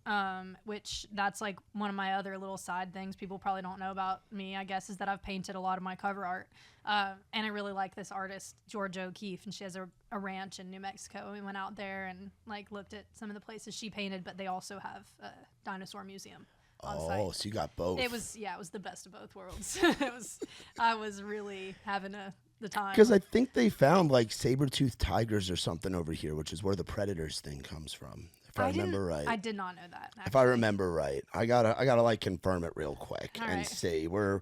which that's like one of my other little side things people probably don't know about me, I guess, is that I've painted a lot of my cover art. And I really like this artist, Georgia O'Keeffe, and she has a ranch in New Mexico. We went out there and like looked at some of the places she painted, but they also have a dinosaur museum on site. Oh, so you got both. It was the best of both worlds. I was really having the time. Because I think they found like saber-toothed tigers or something over here, which is where the predators thing comes from. If I remember right. I did not know that. Actually. If I remember right, I gotta like confirm it real quick and see. We're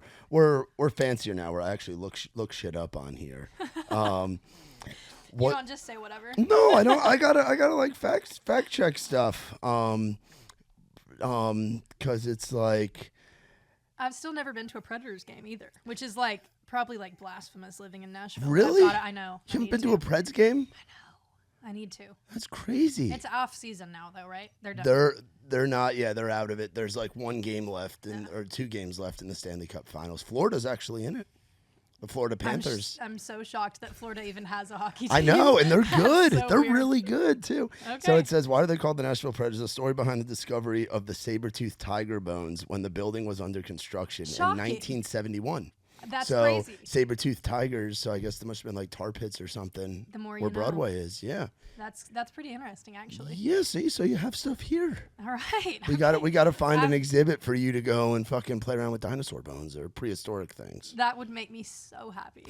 fancier now. We're actually look shit up on here. You don't just say whatever. No, I don't. I gotta like fact check stuff. Because it's like I've still never been to a Predators game either, which is like probably like blasphemous living in Nashville. Really? I know. You haven't been to a Preds game? I know. I need to. That's crazy. It's off season now though, right? They're done. They're not. Yeah, they're out of it. There's like one game left or 2 games left in the Stanley Cup Finals. Florida's actually in it. The Florida Panthers. I'm so shocked that Florida even has a hockey team. I know, and they're good. So they're weird. Really good, too. Okay. So it says, why are they called the Nashville Predators? A story behind the discovery of the saber-toothed tiger bones when the building was under construction in 1971. That's crazy. Saber-toothed tigers, so I guess there must have been like tar pits or something. The more you where know. Broadway is, yeah. That's pretty interesting, actually. Yeah, see, so you have stuff here. All right. We got to find an exhibit for you to go and fucking play around with dinosaur bones or prehistoric things. That would make me so happy.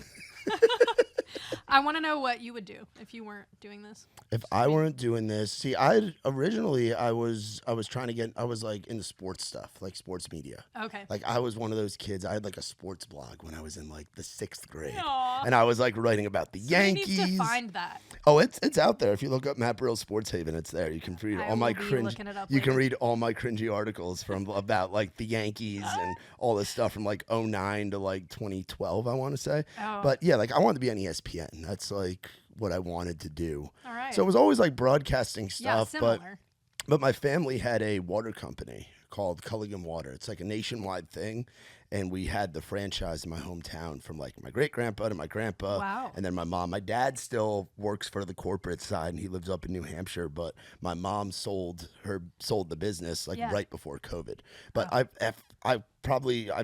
I want to know what you would do if you weren't doing this. If I weren't doing this, see, I was trying to get, I was like into sports stuff, like sports media. Okay. Like I was one of those kids. I had like a sports blog when I was in like the 6th grade. Aww. And I was like writing about the Yankees. You need to find that. Oh, it's out there. If you look up Matt Burrill Sports Haven, it's there. You can read all my cringe. You can read all my cringy articles from about like the Yankees and all this stuff from like 2009 to like 2012, I want to say. Oh. But yeah, like I wanted to be on ESPN. That's like what I wanted to do. All right. So it was always like broadcasting stuff. Yeah, similar. But my family had a water company called Culligan Water. It's like a nationwide thing. And we had the franchise in my hometown from like my great-grandpa to my grandpa. Wow. And then my mom. My dad still works for the corporate side and he lives up in New Hampshire. But my mom sold the business like right before COVID. But I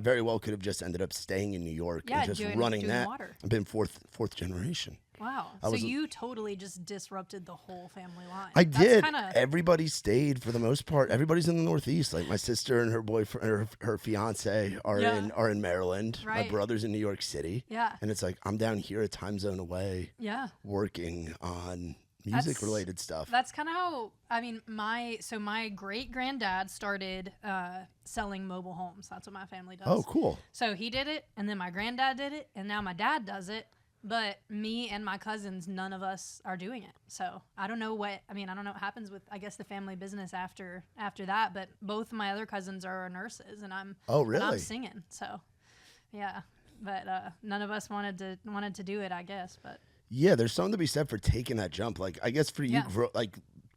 very well could have just ended up staying in New York and just running that. Water. I've been fourth generation. Wow. So you totally just disrupted the whole family line. I did. Everybody stayed for the most part. Everybody's in the Northeast. Like my sister and her boyfriend, her fiance are in Maryland. Right. My brother's in New York City. Yeah. And it's like I'm down here a time zone away. Yeah. Working on music related stuff. That's kind of how, I mean, my great granddad started selling mobile homes. That's what my family does. Oh, cool. So he did it, and then my granddad did it, and now my dad does it. But me and my cousins, none of us are doing it. So I don't know what happens with, I guess, the family business after that. But both of my other cousins are nurses, and I'm singing. So yeah, but none of us wanted to do it, I guess. But yeah, there's something to be said for taking that jump. Like, I guess for you,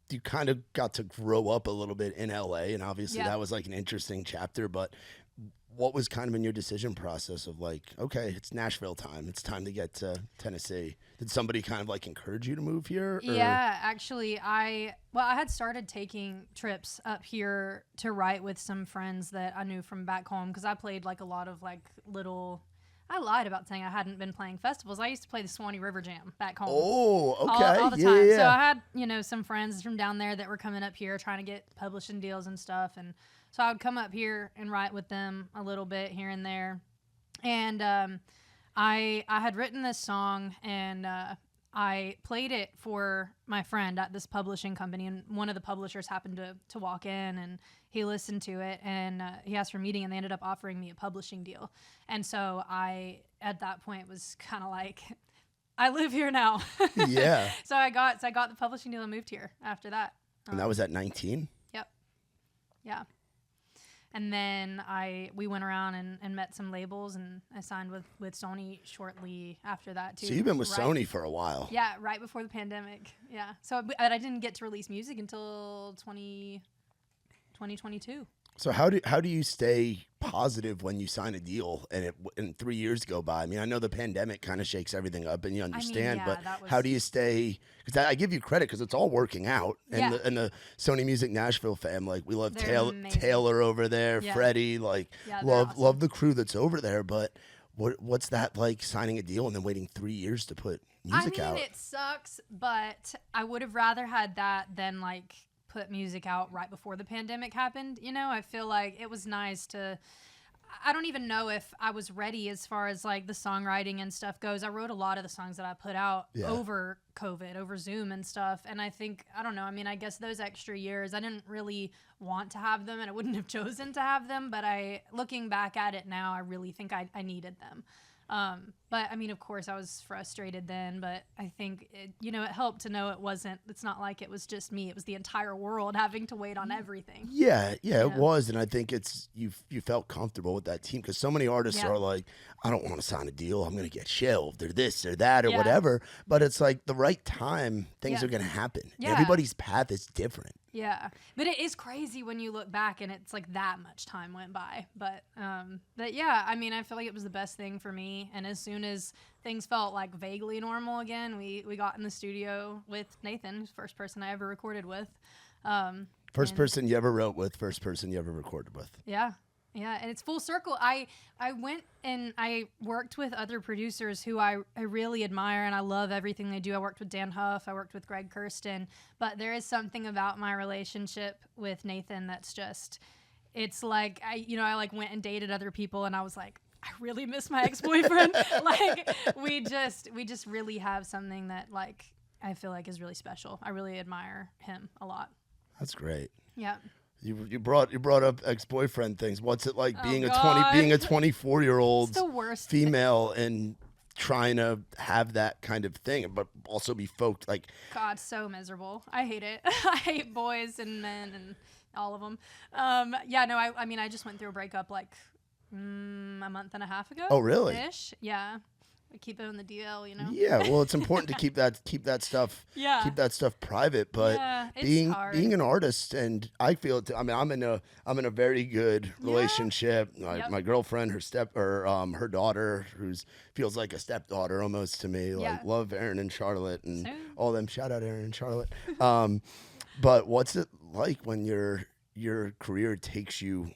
you kind of got to grow up a little bit in LA, and obviously that was like an interesting chapter. But what was kind of in your decision process of like, okay, it's Nashville time. It's time to get to Tennessee. Did somebody kind of like encourage you to move here? Or? Yeah, actually, I had started taking trips up here to write with some friends that I knew from back home, because I played like a lot of like little. I lied about saying I hadn't been playing festivals. I used to play the Swanee River Jam back home. Oh, okay. All the time. Yeah. So I had, some friends from down there that were coming up here trying to get publishing deals and stuff. And so I would come up here and write with them a little bit here and there. And I had written this song, and I played it for my friend at this publishing company, and one of the publishers happened to walk in, and he listened to it, and he asked for a meeting, and they ended up offering me a publishing deal. And so I, at that point, was kind of like, I live here now. Yeah. So I got the publishing deal and moved here after that. And that was at 19? Yep. Yeah. And then we went around and met some labels, and I signed with Sony shortly after that too. So you've been with Sony for a while. Yeah, right before the pandemic. Yeah. So but I didn't get to release music until 2022. So how do you stay positive when you sign a deal and 3 years go by? I mean, I know the pandemic kind of shakes everything up, and you understand, but how do you stay? Because I give you credit because it's all working out, and the Sony Music Nashville fam, like we love Taylor over there, Freddie, like love the crew that's over there. But what's that like, signing a deal and then waiting 3 years to put music out? It sucks, but I would have rather had that than like put music out right before the pandemic happened. I feel like it was nice to, I don't even know if I was ready as far as like the songwriting and stuff goes. I wrote a lot of the songs that I put out over COVID, over Zoom and stuff. And I think, I don't know, I mean, I guess those extra years, I didn't really want to have them, and I wouldn't have chosen to have them. But looking back at it now, I really think I needed them. But I mean, of course I was frustrated then, but I think it helped to know it's not like it was just me. It was the entire world having to wait on everything. Yeah, it was. And I think you felt comfortable with that team, because so many artists are like, I don't want to sign a deal. I'm going to get shelved or this or that or whatever. But it's like the right time, things are going to happen. Yeah. Everybody's path is different. Yeah, but it is crazy when you look back and it's like that much time went by. But yeah, I mean, I feel like it was the best thing for me. And as soon as things felt like vaguely normal again, we got in the studio with Nathan, who's the first person I ever recorded with. First person you ever wrote with, first person you ever recorded with. Yeah. Yeah, and it's full circle. I went and I worked with other producers who I really admire, and I love everything they do. I worked with Dan Huff. I worked with Greg Kirsten. But there is something about my relationship with Nathan that's just, it's like, I like went and dated other people, and I was like, I really miss my ex-boyfriend. Like, we just really have something that, like, I feel like is really special. I really admire him a lot. That's great. Yeah. You brought up ex-boyfriend things. What's it like being a 24-year-old female and trying to have that kind of thing, but also be folk like? God, so miserable. I hate it. I hate boys and men and all of them. I mean, I just went through a breakup like a month and a half ago. Oh, really? Ish. Yeah. Keep it on the DL, Yeah, well, it's important to keep that stuff private. But being an artist, and I feel I mean, I'm in a very good relationship. My girlfriend, her daughter, who's feels like a stepdaughter almost to me. Like, love Aaron and Charlotte and all them. Shout out Aaron and Charlotte. But what's it like when your career takes you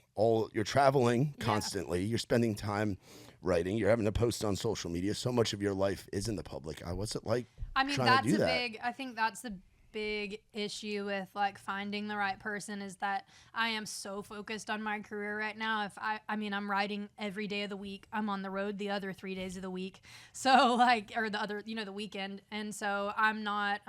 you're traveling constantly, you're spending time writing, you're having to post on social media, so much of your life is in the public eye. What's it like? I mean, I think that's the big issue with like finding the right person, is that I am so focused on my career right now. I'm writing every day of the week. I'm on the road the other 3 days of the week. So like, or the other, the weekend. And so I'm not,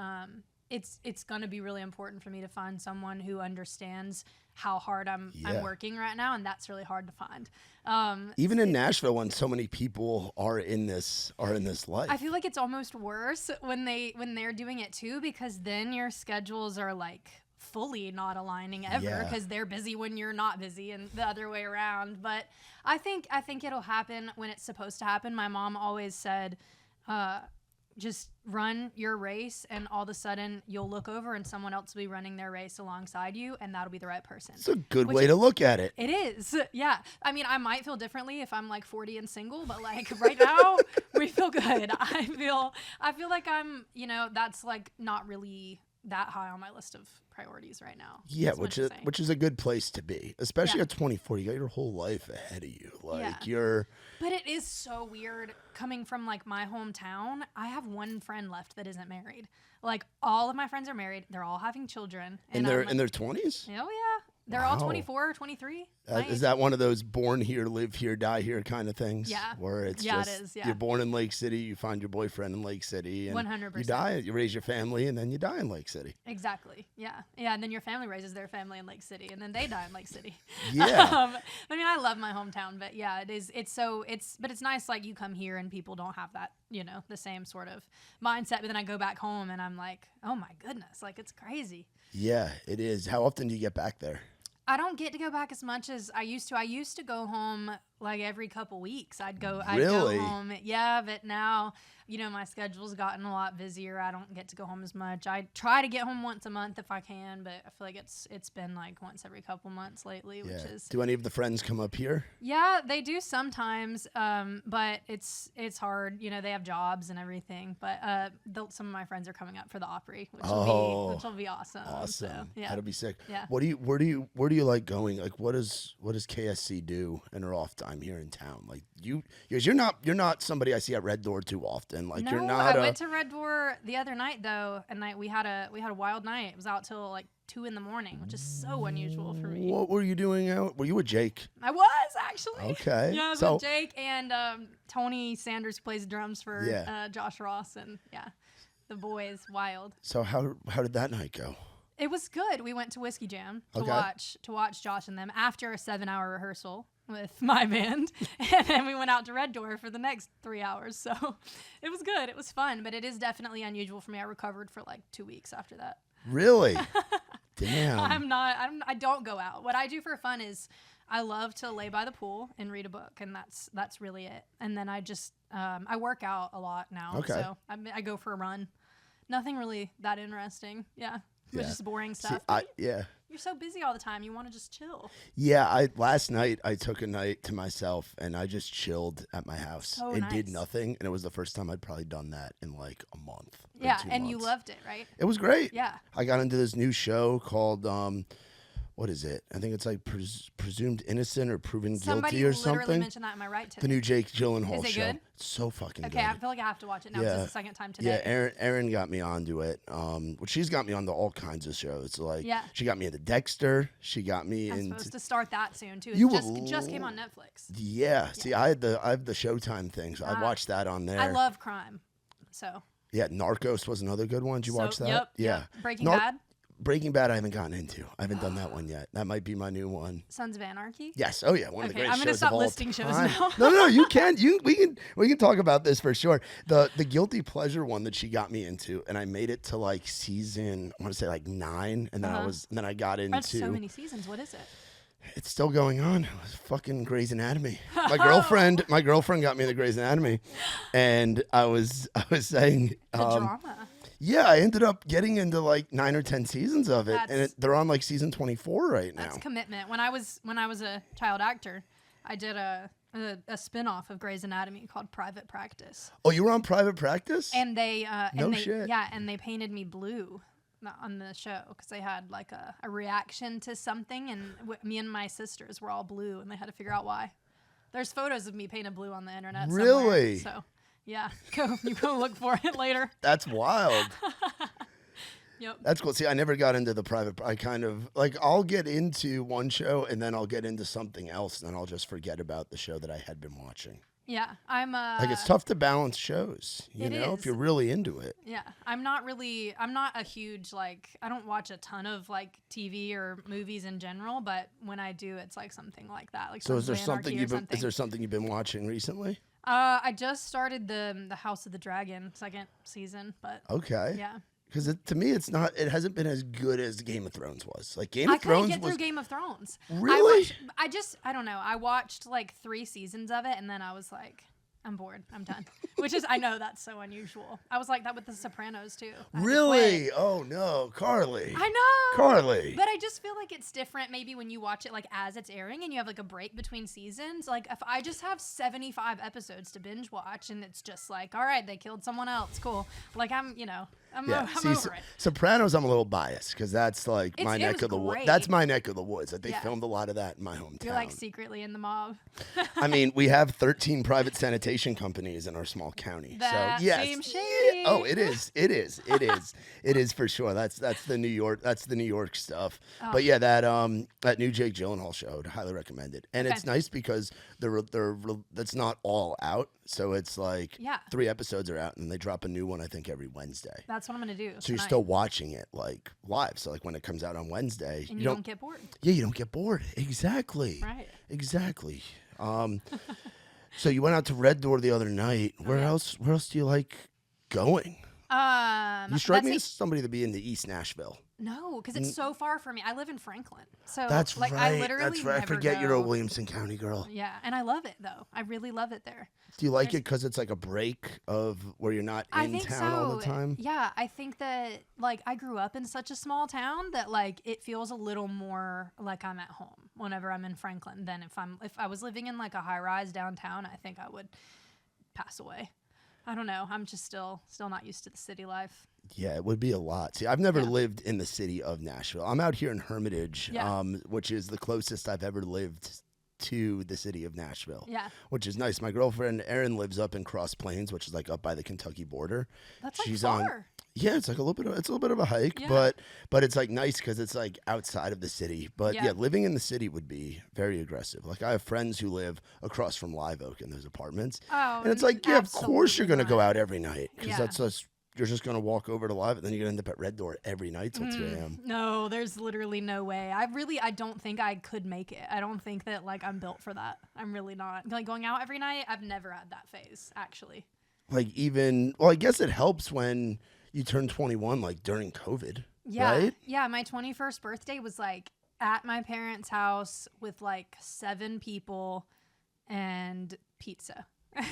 it's going to be really important for me to find someone who understands how hard I'm working right now, and that's really hard to find. Even in Nashville, when so many people are in this life, I feel like it's almost worse when they're doing it too, because then your schedules are like fully not aligning ever because they're busy when you're not busy, and the other way around. But I think it'll happen when it's supposed to happen. My mom always said, just run your race, and all of a sudden you'll look over and someone else will be running their race alongside you, and that'll be the right person. It's a good way to look at it. It is. Yeah. I mean, I might feel differently if I'm like 40 and single, but like right now we feel good. I feel like I'm, that's like not really that high on my list of priorities right now. Yeah, which is a good place to be, especially at 24. You got your whole life ahead of you. But it is so weird coming from like my hometown. I have one friend left that isn't married. Like all of my friends are married. They're all having children. And they're in their 20s? Oh yeah. They're all 24 or 23. Is that one of those born here, live here, die here kind of things? Yeah. Where it's it is, you're born in Lake City, you find your boyfriend in Lake City. And 100%. You die, you raise your family, and then you die in Lake City. Exactly. Yeah. Yeah, and then your family raises their family in Lake City, and then they die in Lake City. Yeah. I mean, I love my hometown, but yeah, it is. But it's nice, like, you come here and people don't have that, the same sort of mindset. But then I go back home and I'm like, oh my goodness, like, it's crazy. Yeah, it is. How often do you get back there? I don't get to go back as much as I used to. I used to go home like every couple weeks. I'd go home. Yeah, but now, my schedule's gotten a lot busier. I don't get to go home as much. I try to get home once a month if I can, but I feel like it's been like once every couple months lately, which is. Do any of the friends come up here? Yeah, they do sometimes, but it's hard. They have jobs and everything. But some of my friends are coming up for the Opry, which will be awesome. Awesome. So, yeah. That'll be sick. Yeah. Where do you like going? Like, what does KSC do in her off time here in town? Like you're not somebody I see at Red Door too often. Like no, you're not. I went to Red Door the other night though, and we had a wild night. It was out till like 2 a.m, which is so unusual for me. What were you doing out? Were you with Jake? I was actually. Okay. Yeah, I was with Jake and Tony Sanders, who plays drums for Josh Ross, and the boys. Wild. So how did that night go? It was good. We went to Whiskey Jam to watch Josh and them after a 7-hour rehearsal with my band, and then we went out to Red Door for the next 3 hours. So it was good. It was fun, but it is definitely unusual for me. I recovered for like 2 weeks after that. Really? Damn. I don't go out. What I do for fun is I love to lay by the pool and read a book, and that's really it. And then I just I work out a lot now. Okay. So I go for a run. Nothing really that interesting. Yeah. Which is boring stuff. You're so busy all the time. You want to just chill. Yeah, last night I took a night to myself and I just chilled at my house and did nothing. And it was the first time I'd probably done that in like a month. Yeah, and you loved it, right? It was great. Yeah. I got into this new show called what is it? I think it's like Presumed Innocent or Proven Guilty or something. Somebody literally mentioned that in my right today. The new Jake Gyllenhaal show. Is it good? It's so fucking good. Okay, I feel like I have to watch it now. This is the second time today. Yeah, Erin got me onto it. She's got me onto all kinds of shows. Like, she got me into Dexter. She got me into. I'm supposed to start that soon too. It just came on Netflix. Yeah. See, I have the Showtime thing, so I watched that on there. I love crime, so. Yeah, Narcos was another good one. Did you watch that? Yep. Yeah. Breaking Bad. Breaking Bad I haven't gotten into. I haven't done that one yet. That might be my new one. Sons of Anarchy? Yes. Oh yeah, one of the great shows of all time. I'm going to stop listing shows now. No, you can. We can talk about this for sure. The guilty pleasure one that she got me into, and I made it to like season, I want to say like 9, and then I got into. That's so many seasons. What is it? It's still going on. It was fucking Grey's Anatomy. My girlfriend got me into Grey's Anatomy, and I was saying the drama. Yeah, I ended up getting into like 9 or 10 seasons of it, and they're on like season 24 right now. That's commitment. When I was a child actor, I did a spin-off of Grey's Anatomy called Private Practice. Oh, you were on Private Practice? And they shit. Yeah, and they painted me blue on the show because they had like a reaction to something, and me and my sisters were all blue, and they had to figure out why. There's photos of me painted blue on the internet. Really? Somewhere, so. Yeah, you go look for it later. That's wild. Yep. That's cool. See, I never got into the private. I kind of like I'll get into one show and then I'll get into something else, and then I'll just forget about the show that I had been watching. Yeah, I'm like it's tough to balance shows, you know, if you're really into it. Yeah, I'm not a huge, like, I don't watch a ton of like TV or movies in general, but when I do, it's like something like that. Like, so is there something you've been watching recently? I just started the House of the Dragon second season, but okay. Yeah. Because to me, it hasn't been as good as Game of Thrones was. Like Game of Thrones I couldn't get through Game of Thrones. Really? I don't know. I watched like 3 seasons of it, and then I was like, I'm bored. I'm done. Which is, I know that's so unusual. I was like that with The Sopranos too. Really? Oh no, Karley. I know. Karley. But I just feel like it's different maybe when you watch it like as it's airing and you have like a break between seasons. Like if I just have 75 episodes to binge watch and it's just like, all right, they killed someone else. Cool. Like I'm over it. Sopranos, I'm a little biased because that's like my neck of the woods. That's my neck of the woods. Like they filmed a lot of that in my hometown. You're like secretly in the mob. I mean, we have 13 private sanitation companies in our small county. That so yes. seems shady. Oh, it is. It is for sure. That's the New York stuff. Oh. But yeah, that new Jake Gyllenhaal show, I would highly recommend it. And it's nice because that's not all out. So it's like 3 episodes are out, and they drop a new one, I think, every Wednesday. That's what I'm going to do. So you're still watching it like live. So like when it comes out on Wednesday, and you don't get bored. Yeah, you don't get bored. Exactly. Right. Exactly. So you went out to Red Door the other night. Where else do you like going? You strike me as somebody to be in the East Nashville. No, because it's so far from me. I live in Franklin, so that's like right. I literally I forget you're a Williamson County girl. Yeah, and I love it though. I really love it there. Do you like it because it's like a break of where you're not in town all the time? Yeah, I think that like I grew up in such a small town that like it feels a little more like I'm at home whenever I'm in Franklin than if I was living in like a high rise downtown. I think I would pass away. I don't know. I'm just still not used to the city life. Yeah, it would be a lot. See, I've never lived in the city of Nashville. I'm out here in Hermitage, which is the closest I've ever lived to the city of Nashville. Yeah. Which is nice. My girlfriend Erin lives up in Cross Plains, which is like up by the Kentucky border. That's like far. Yeah, it's like a little bit of a hike, but it's like nice because it's like outside of the city. But yeah, living in the city would be very aggressive. Like I have friends who live across from Live Oak in those apartments, and it's like, yeah, of course you're gonna go out every night because that's just. You're just going to walk over to Live, and then you're going to end up at Red Door every night till 2 a.m. No, there's literally no way. I don't think I could make it. I don't think that, like, I'm built for that. I'm really not. Like, going out every night, I've never had that phase, actually. Like, I guess it helps when you turn 21, like, during COVID, right? Yeah, my 21st birthday was, like, at my parents' house with, like, 7 people and pizza.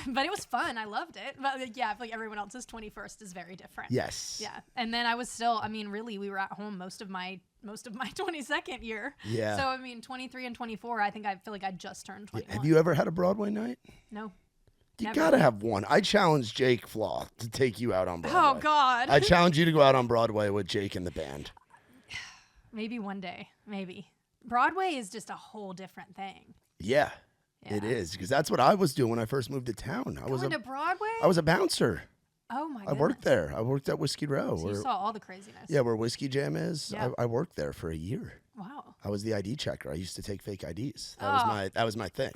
But it was fun. I loved it. But yeah, I feel like everyone else's 21st is very different. Yes. Yeah. And then I was still, I mean, really, we were at home most of my 22nd year. Yeah. So, I mean, 23 and 24, I feel like I just turned 21. Have you ever had a Broadway night? No. You got to have one. I challenge Jake Flaw to take you out on Broadway. Oh, God. I challenge you to go out on Broadway with Jake and the band. Maybe one day. Maybe. Broadway is just a whole different thing. Yeah. It is, because that's what I was doing when I first moved to town. Going to Broadway? I was a bouncer. Oh, my goodness. I worked there. I worked at Whiskey Row. So you saw all the craziness. Yeah, where Whiskey Jam is. Yeah. I worked there for a year. Wow. I was the ID checker. I used to take fake IDs. That was my thing.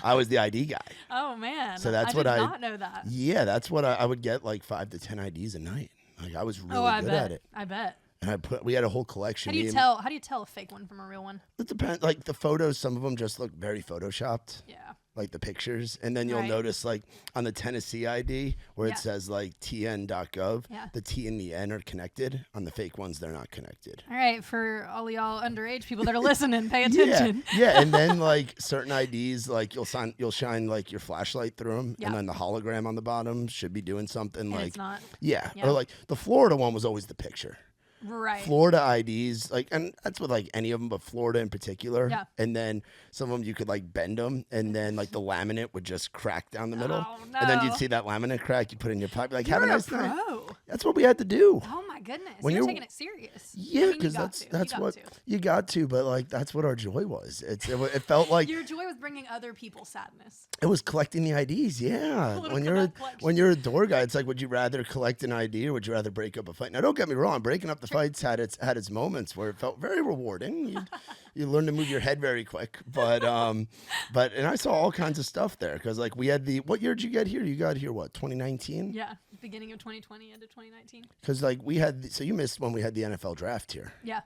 I was the ID guy. Oh, man. So that's I did not know that. Yeah, that's what I would get, like 5 to 10 IDs a night. Like I was really good at it. I bet. And we had a whole collection. How do you tell a fake one from a real one? It depends. Like the photos, some of them just look very photoshopped. Yeah. Like the pictures, and then you'll notice like on the Tennessee ID where it says like tn.gov, the T and the N are connected. On the fake ones, they're not connected. All right, for all y'all underage people that are listening, pay attention. Yeah, and then like certain IDs, like you'll shine like your flashlight through them, and then the hologram on the bottom should be doing something and like it's not. Yeah, or like the Florida one was always the picture. Right. Florida IDs, like, and that's with like any of them, but Florida in particular. Yeah. And then some of them you could like bend them, and then like the laminate would just crack down the middle. Oh, no. And then you'd see that laminate crack, you put it in your pocket, like, have a nice night. Pro. That's what we had to do. Oh my goodness. You're taking it serious. Yeah, because that's what you got to. But like that's what our joy was. It felt like your joy was bringing other people sadness. It was collecting the IDs. Yeah, when you're a door guy, it's like, would you rather collect an ID or would you rather break up a fight? Now, don't get me wrong. Breaking up the fights had its moments where it felt very rewarding. You learn to move your head very quick. But and I saw all kinds of stuff there because like we had what year did you get here? You got here what 2019? Yeah, beginning of 2020 into 2019. Because like we had so you missed when we had the NFL draft here. Yeah.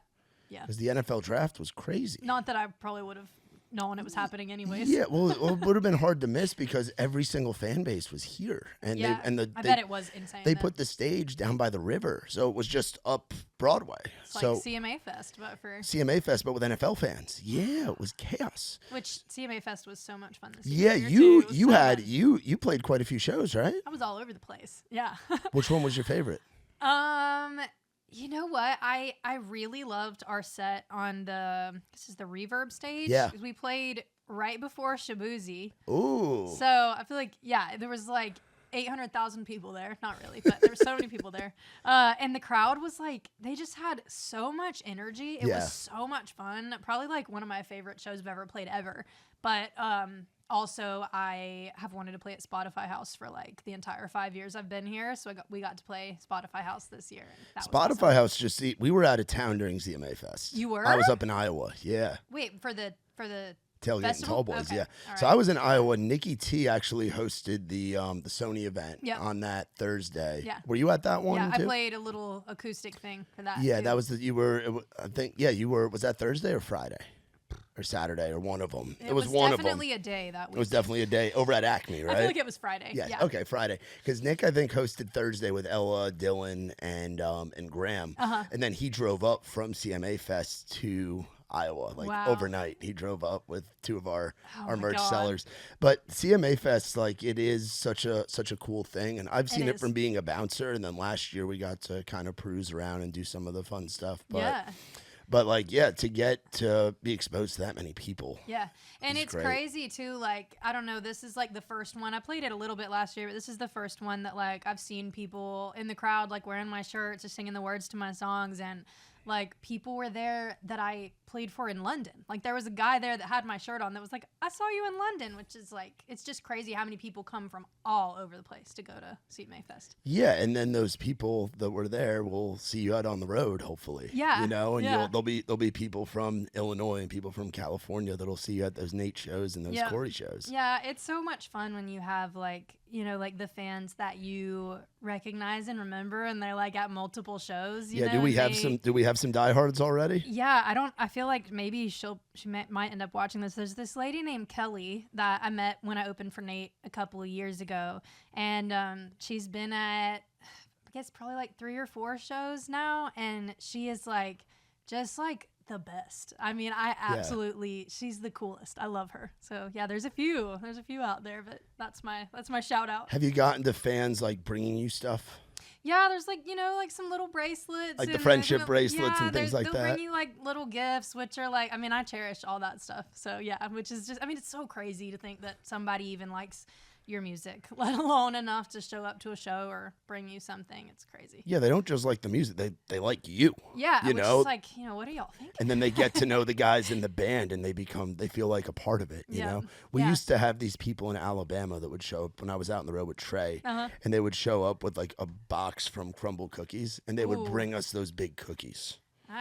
Because the NFL draft was crazy. Not that I probably would have known it was happening anyways. Yeah, well, it would have been hard to miss because every single fan base was here, and I bet it was insane. They put the stage down by the river, so it was just up Broadway. It's like CMA Fest, but for CMA Fest, but with NFL fans. Yeah, it was chaos. Which CMA Fest was so much fun this year. Yeah, you played quite a few shows, right? I was all over the place. Yeah. Which one was your favorite? You know what? I really loved our set on the Reverb stage. Yeah. We played right before Shabuzi. Ooh. So I feel like, there was like 800,000 people there. Not really, but there were so many people there. And the crowd was like, they just had so much energy. It was so much fun. Probably like one of my favorite shows I've ever played ever. But also, I have wanted to play at Spotify House for like the entire 5 years I've been here. So we got to play Spotify House this year. Spotify House, we were out of town during CMA Fest. You were? I was up in Iowa. Yeah. Wait, for the Tailgate and Tall Boys, okay. yeah. Right. So I was in Iowa. Nikki T actually hosted the Sony event on that Thursday. Yeah. Were you at that one? Yeah, too? I played a little acoustic thing for that. Yeah, too. that was you were. I think you were. Was that Thursday or Friday? Or Saturday, or one of them. It was one of them. Definitely a day that week. It was definitely a day over at Acme, right? I feel like it was Friday. Yeah. Okay, Friday. Because Nick, I think, hosted Thursday with Ella, Dylan, and Graham, and then he drove up from CMA Fest to Iowa, overnight. He drove up with two of our merch sellers. But CMA Fest, it is such a cool thing, and I've seen it from being a bouncer, and then last year we got to kind of cruise around and do some of the fun stuff. But to get to be exposed to that many people. Yeah. And it's crazy too. I don't know, this is the first one. I played it a little bit last year, but this is the first one that I've seen people in the crowd wearing my shirts, just singing the words to my songs, and people were there that I played for in London. There was a guy there that had my shirt on that was I saw you in London, which is it's just crazy how many people come from all over the place to go to CMA Fest. Yeah, and then those people that were there will see you out on the road, hopefully. Yeah. And there'll be people from Illinois and people from California that'll see you at those Nate shows and those Corey shows. Yeah, it's so much fun when you have the fans that you recognize and remember, and they're at multiple shows. You know, do we have some diehards already? Yeah, I feel like maybe she might end up watching this. There's this lady named Kelly that I met when I opened for Nate a couple of years ago, and she's been at I guess probably 3 or 4 shows now, and she is just the best. I mean, I absolutely, she's the coolest. I love her. So yeah, there's a few out there, but that's my shout out. Have you gotten to fans bringing you stuff? Yeah, there's some little bracelets, the friendship bracelets and things like that. They'll bring you little gifts, which are I cherish all that stuff. So yeah, which is just, it's so crazy to think that somebody even likes your music, let alone enough to show up to a show or bring you something. It's crazy. Yeah, they don't just like the music; they like you. Yeah, you know, what are y'all thinking? And then they get to know the guys in the band, and they feel like a part of it. You know, we used to have these people in Alabama that would show up when I was out on the road with Trey, and they would show up with a box from Crumble Cookies, and they would bring us those big cookies. All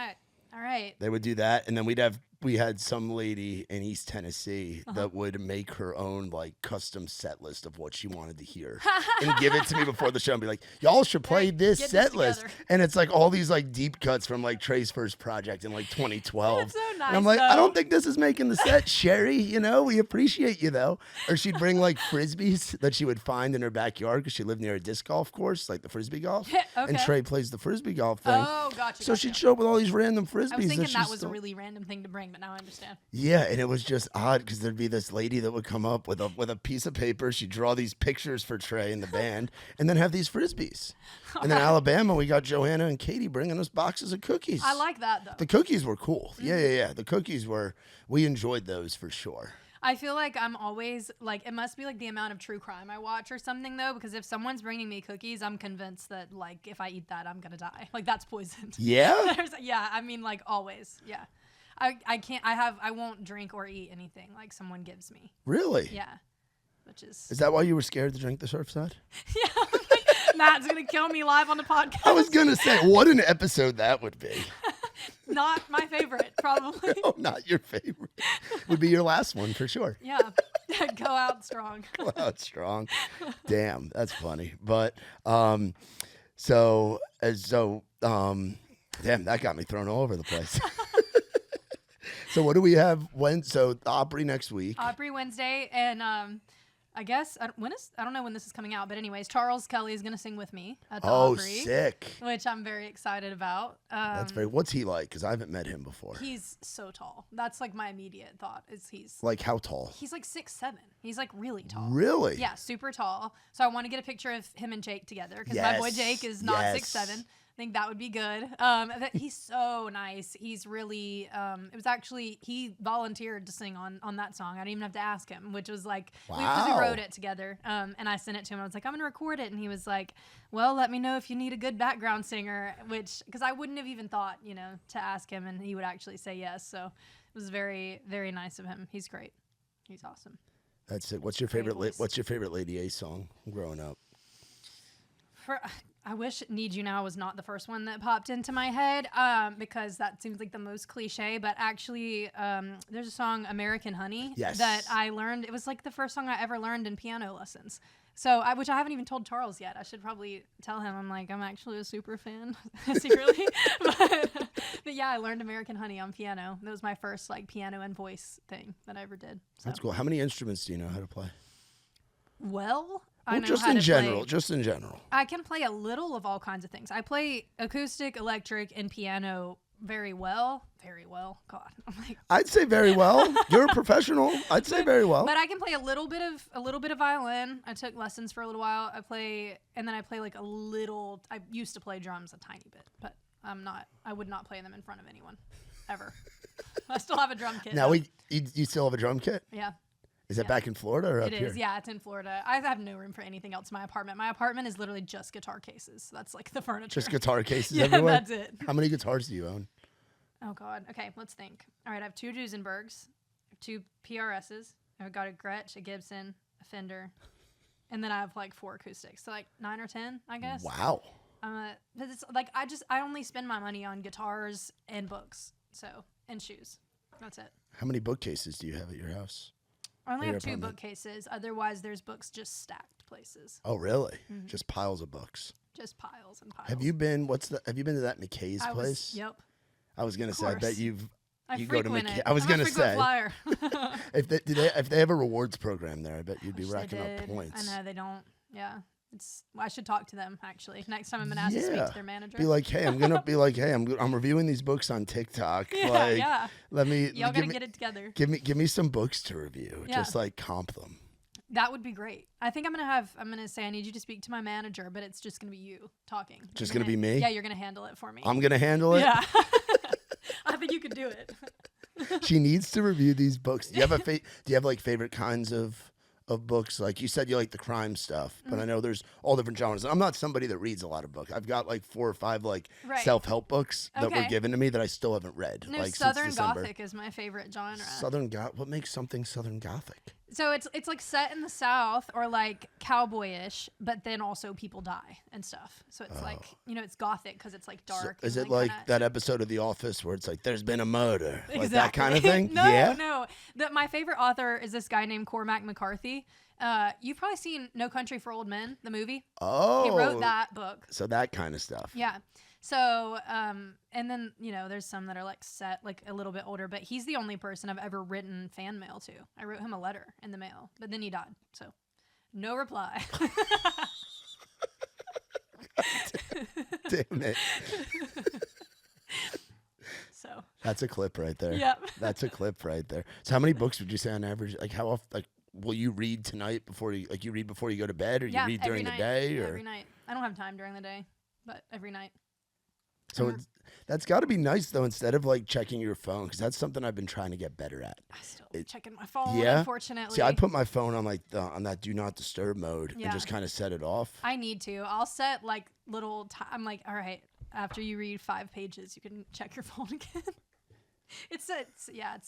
right. They would do that, and then we had some lady in East Tennessee that would make her own custom set list of what she wanted to hear and give it to me before the show and be like, y'all should play this set list. And it's all these deep cuts from Trey's first project in 2012. That's so nice. And I'm I don't think this is making the set, Sherry. We appreciate you though. Or she'd bring frisbees that she would find in her backyard because she lived near a disc golf course, the frisbee golf. Okay. And Trey plays the frisbee golf thing. Oh, gotcha. So she'd show up with all these random frisbees. I was thinking that was a really random thing to bring, but now I understand. Yeah, and it was just odd because there'd be this lady that would come up with a piece of paper. She'd draw these pictures for Trey and the band, and then have these frisbees. And then Alabama, we got Joanna and Katie bringing us boxes of cookies. I like that though. The cookies were cool. Mm-hmm. Yeah. The cookies we enjoyed those for sure. I feel like I'm always like, it must be like the amount of true crime I watch or something though, because if someone's bringing me cookies, I'm convinced that like if I eat that, I'm gonna die. Like that's poisoned. Yeah? Yeah, I mean like always. Yeah. I won't drink or eat anything like someone gives me. Really? Yeah. Which is that why you were scared to drink the Surfside? Yeah. Matt's gonna kill me live on the podcast. I was gonna say, what an episode that would be. Not my favorite, probably. No, not your favorite. Would be your last one for sure. Yeah. Go out strong. Go out strong. Damn, that's funny. But damn, that got me thrown all over the place. So what do we have so Opry next week? Opry Wednesday, and I guess I don't know when this is coming out, but anyways, Charles Kelly is gonna sing with me at the Opry. Sick! Which I'm very excited about. What's he like? Because I haven't met him before. He's so tall. That's like my immediate thought. Is he's like how tall? He's like 6'7". He's like really tall. Really? Yeah, super tall. So I want to get a picture of him and Jake together because my boy Jake is not 6'7". I think that would be good. He's so nice. He's really, it was actually, he volunteered to sing on that song. I didn't even have to ask him, which was like, because we wrote it together. And I sent it to him. I was like, I'm going to record it. And he was like, well, let me know if you need a good background singer, because I wouldn't have even thought, to ask him, and he would actually say yes. So it was very, very nice of him. He's great. He's awesome. That's it. What's your favorite Lady A song growing up? I wish Need You Now was not the first one that popped into my head, because that seems like the most cliche, but actually there's a song, American Honey, that I learned. It was like the first song I ever learned in piano lessons. So, which I haven't even told Charles yet. I should probably tell him. I'm like, I'm actually a super fan, secretly. but yeah, I learned American Honey on piano. That was my first like piano and voice thing that I ever did. So. That's cool. How many instruments do you know how to play? Well, I know just how in to general. play. Just in general. I can play a little of all kinds of things. I play acoustic, electric, and piano very well. Very well. God, I'm like. I'd say very well. You're a professional. I'd say very well. But I can play a little bit of violin. I took lessons for a little while. I play like a little. I used to play drums a tiny bit, but I would not play them in front of anyone, ever. I still have a drum kit. Now you still have a drum kit? Yeah. Is that back in Florida or up here? It is, yeah. It's in Florida. I have no room for anything else in my apartment. My apartment is literally just guitar cases. That's like the furniture. Just guitar cases yeah, everywhere? That's it. How many guitars do you own? Oh, God. Okay, let's think. All right, I have 2 Duesenbergs, 2 PRSs. I've got a Gretsch, a Gibson, a Fender, and then I have like 4 acoustics. So like 9 or 10, I guess. Wow. It's like I only spend my money on guitars and books, and shoes. That's it. How many bookcases do you have at your house? I only have 2 bookcases. Otherwise, there's books just stacked places. Oh, really? Mm-hmm. Just piles of books. Just piles and piles. Have you been to that McKay's place? Yep. I was gonna say. I bet you go to McKay. it. I was gonna say. Flyer. if they have a rewards program there, I bet you'd be racking up points. I know they don't. Yeah. I should talk to them actually. Next time I'm gonna ask to speak to their manager. Be like, hey, I'm reviewing these books on TikTok. Yeah. Let me. Y'all gotta get it together. Give me some books to review. Yeah. Just like comp them. That would be great. I think I'm gonna say I need you to speak to my manager, but it's just gonna be you talking. Just gonna be me? Yeah, you're gonna handle it for me. I'm gonna handle it? Yeah. I think you could do it. She needs to review these books. Do you have like favorite kinds of books? Like you said, you like the crime stuff, but I know there's all different genres. I'm not somebody that reads a lot of books. I've got like 4 or 5 self-help books that were given to me that I still haven't read. No, like Southern Gothic is my favorite genre. What makes something Southern Gothic? So it's like set in the South or like cowboyish, but then also people die and stuff. So it's like, it's Gothic because it's like dark. So is it like that episode of The Office where it's like, there's been a murder? Exactly. Like that kind of thing? No. My favorite author is this guy named Cormac McCarthy. You've probably seen No Country for Old Men, the movie. Oh. He wrote that book. So that kind of stuff. Yeah. So, and then, there's some that are like set like a little bit older, but he's the only person I've ever written fan mail to. I wrote him a letter in the mail, but then he died. So no reply. Damn it. So that's a clip right there. Yep. That's a clip right there. So how many books would you say on average? Like how often, like, will you read tonight before you read before you go to bed, or you read during the day? Or every night. I don't have time during the day, but every night. So that's got to be nice, though, instead of like checking your phone, because that's something I've been trying to get better at. I still checking my phone, yeah? Unfortunately. See, I put my phone on like on that do not disturb mode and just kind of set it off. I need to. I'll set like little I'm like, all right, after you read 5 pages, you can check your phone again. It's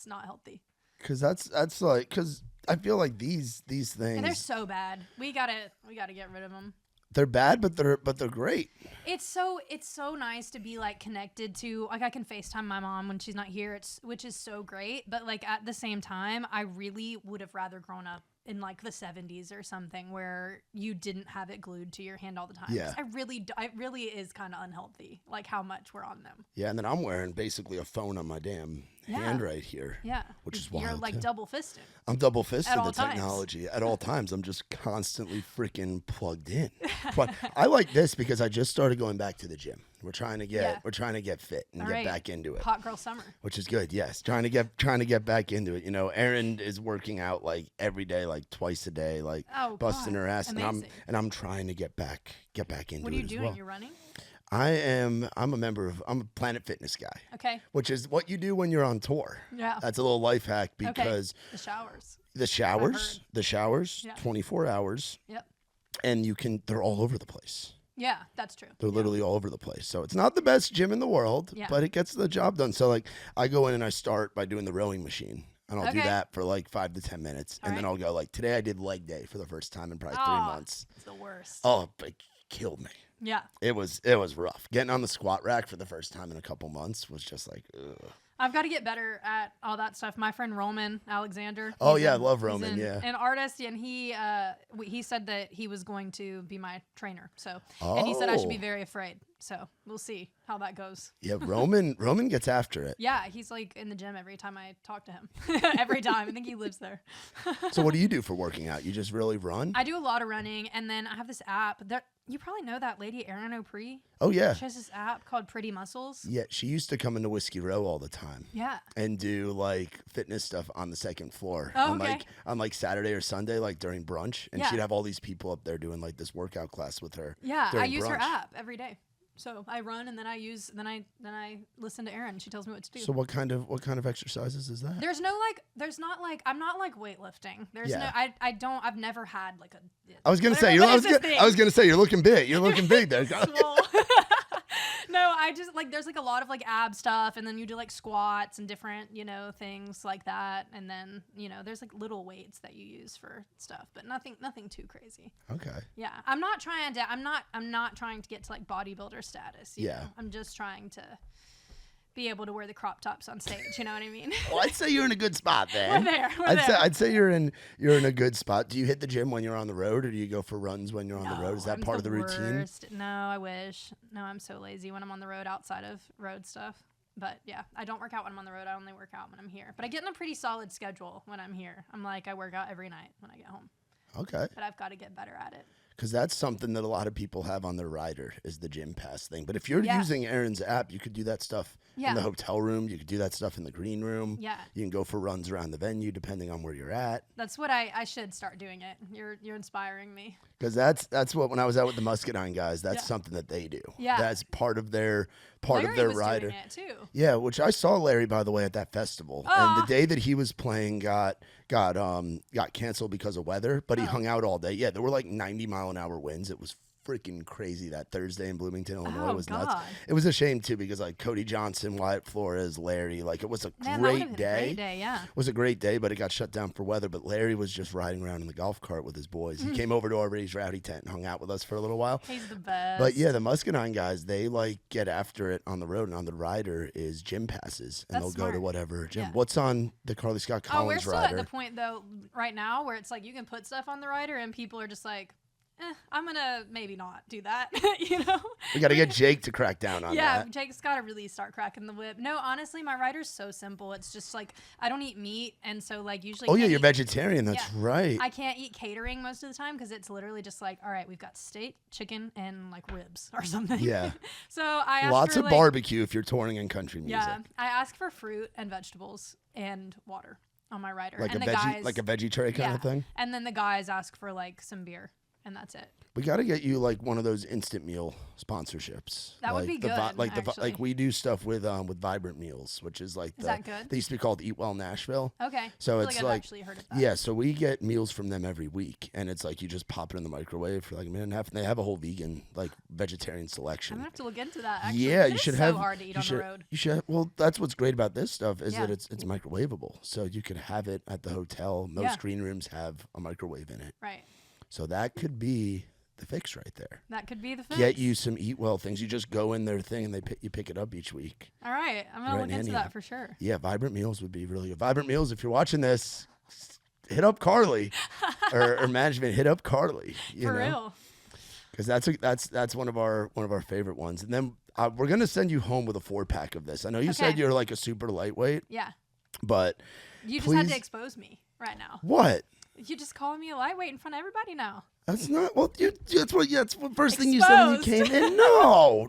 not healthy. Because that's like, because I feel like these things. And they're so bad. We gotta get rid of them. They're bad, but they're great. It's so nice to be like connected to, like, I can FaceTime my mom when she's not here, which is so great. But like at the same time, I really would have rather grown up in like the 70s or something where you didn't have it glued to your hand all the time. Yeah. It really is kind of unhealthy, like how much we're on them. Yeah, and then I'm wearing basically a phone on my damn hand right here. Yeah. Which is wild. You're like double fisted. I'm double fisted the times. technology. At all times. I'm just constantly freaking plugged in. But I like this because I just started going back to the gym. We're trying to get fit and get back into it. Hot girl summer. Which is good. Yes. Trying to get back into it. You know, Erin is working out like every day, like twice a day, like busting her ass. Amazing. And I'm trying to get back into it. What are you doing? Well. You're running? I'm a Planet Fitness guy. Okay. Which is what you do when you're on tour. Yeah. That's a little life hack because the showers. The showers, 24 hours. Yep. And they're all over the place. Yeah, that's true. They're literally all over the place. So it's not the best gym in the world, but it gets the job done. So like I go in and I start by doing the rowing machine. And I'll do that for like 5 to 10 minutes. And then I'll go like, today I did leg day for the first time in probably 3 months. It's the worst. Oh, it killed me. Yeah. It was rough. Getting on the squat rack for the first time in a couple months was just like, ugh. I've got to get better at all that stuff. My friend Roman Alexander. Oh yeah, I love Roman. An artist, and he said that he was going to be my trainer. So, and he said I should be very afraid. So we'll see how that goes. Yeah, Roman gets after it. Yeah, he's like in the gym every time I talk to him. Every time. I think he lives there. So what do you do for working out? You just really run? I do a lot of running, and then I have this app. You probably know that lady, Grand Ole Opry. Oh, yeah. She has this app called Pretty Muscles. Yeah, she used to come into Whiskey Row all the time. Yeah. And do, like, fitness stuff on the second floor. Oh, on Saturday or Sunday, like, during brunch. And she'd have all these people up there doing, like, this workout class with her. Yeah, I use her app every day. So I run and then I listen to Erin. She tells me what to do. So what kind of exercises is that? I'm not like weightlifting. I've never had like a. I was gonna say you're looking big. You're looking big there. No, I just like there's like a lot of like ab stuff, and then you do like squats and different things like that, and then there's like little weights that you use for stuff, but nothing too crazy. Okay. Yeah, I'm not trying to get to like bodybuilder status. You know? I'm just trying to be able to wear the crop tops on stage. You know what I mean? Well, I'd say you're in a good spot then. We're there. I'd say you're in a good spot. Do you hit the gym when you're on the road, or do you go for runs when you're on the road? Is that part of the routine? No, I wish. No, I'm so lazy when I'm on the road outside of road stuff. But yeah, I don't work out when I'm on the road. I only work out when I'm here. But I get in a pretty solid schedule when I'm here. I work out every night when I get home. Okay. But I've got to get better at it. Because that's something that a lot of people have on their rider is the gym pass thing. But if you're using Erin's app, you could do that stuff in the hotel room. You could do that stuff in the green room. Yeah. You can go for runs around the venue depending on where you're at. That's what I should start doing it. You're inspiring me. Because that's what, when I was out with the Muscadine guys, that's something that they do. Yeah. That's part of their Larry was rider. Doing it too. Yeah, which I saw Larry, by the way, at that festival. And the day that he was playing got canceled because of weather, but he hung out all day. Yeah, there were like 90-mile-an-hour winds. It was freaking crazy that Thursday in Bloomington, Illinois. It was nuts. It was a shame too because like Cody Johnson, Wyatt Flores, Larry, like it was a great day. Yeah. It was a great day, but it got shut down for weather. But Larry was just riding around in the golf cart with his boys. He came over to our Ray's Rowdy tent and hung out with us for a little while. He's the best. But yeah, the Muscadine guys, they like get after it on the road, and on the rider is gym passes, and they'll go to whatever gym. Yeah. What's on the Karley Scott Collins we're still rider? At the point though right now where it's like you can put stuff on the rider and people are just like, I'm going to maybe not do that, We got to get Jake to crack down on that. Yeah, Jake's got to really start cracking the whip. No, honestly, my rider's so simple. It's just like I don't eat meat, and so like usually. Oh yeah, you're vegetarian. That's right. I can't eat catering most of the time because it's literally just like, all right, we've got steak, chicken, and like ribs or something. Yeah. So I ask lots for, of barbecue if you're touring in country music. Yeah, I ask for fruit and vegetables and water on my rider. Like and a veggie tray kind of thing. And then the guys ask for like some beer. and that's it. We got to get you like one of those instant meal sponsorships. That would be good. Like we do stuff with Vibrant Meals, which is like is that good? They used to be called Eat Well Nashville. Okay. So it's like I've actually heard of that. Yeah, so we get meals from them every week, and it's like you just pop it in the microwave for like a minute and a half, and they have a whole vegan, like vegetarian selection. I'm gonna have to look into that. Actually. Yeah, you should have. So hard to eat on the road. You should. Well, that's what's great about this stuff is that it's microwavable, so you can have it at the hotel. Most green rooms have a microwave in it. Right. So that could be the fix right there. That could be the fix. Get you some Eat Well things. You just go in their thing and you pick it up each week. All right. I'm going to look into that for sure. Yeah, Vibrant Meals would be really good. Vibrant Meals, if you're watching this, hit up Karley or management, hit up Karley. For real. Because that's one of our favorite ones. And then we're going to send you home with a 4-pack of this. I know you said you're like a super lightweight. Yeah. But you just had to expose me right now. What? You just calling me a lightweight in front of everybody now. That's not well. That's what first thing you said when you came in. No.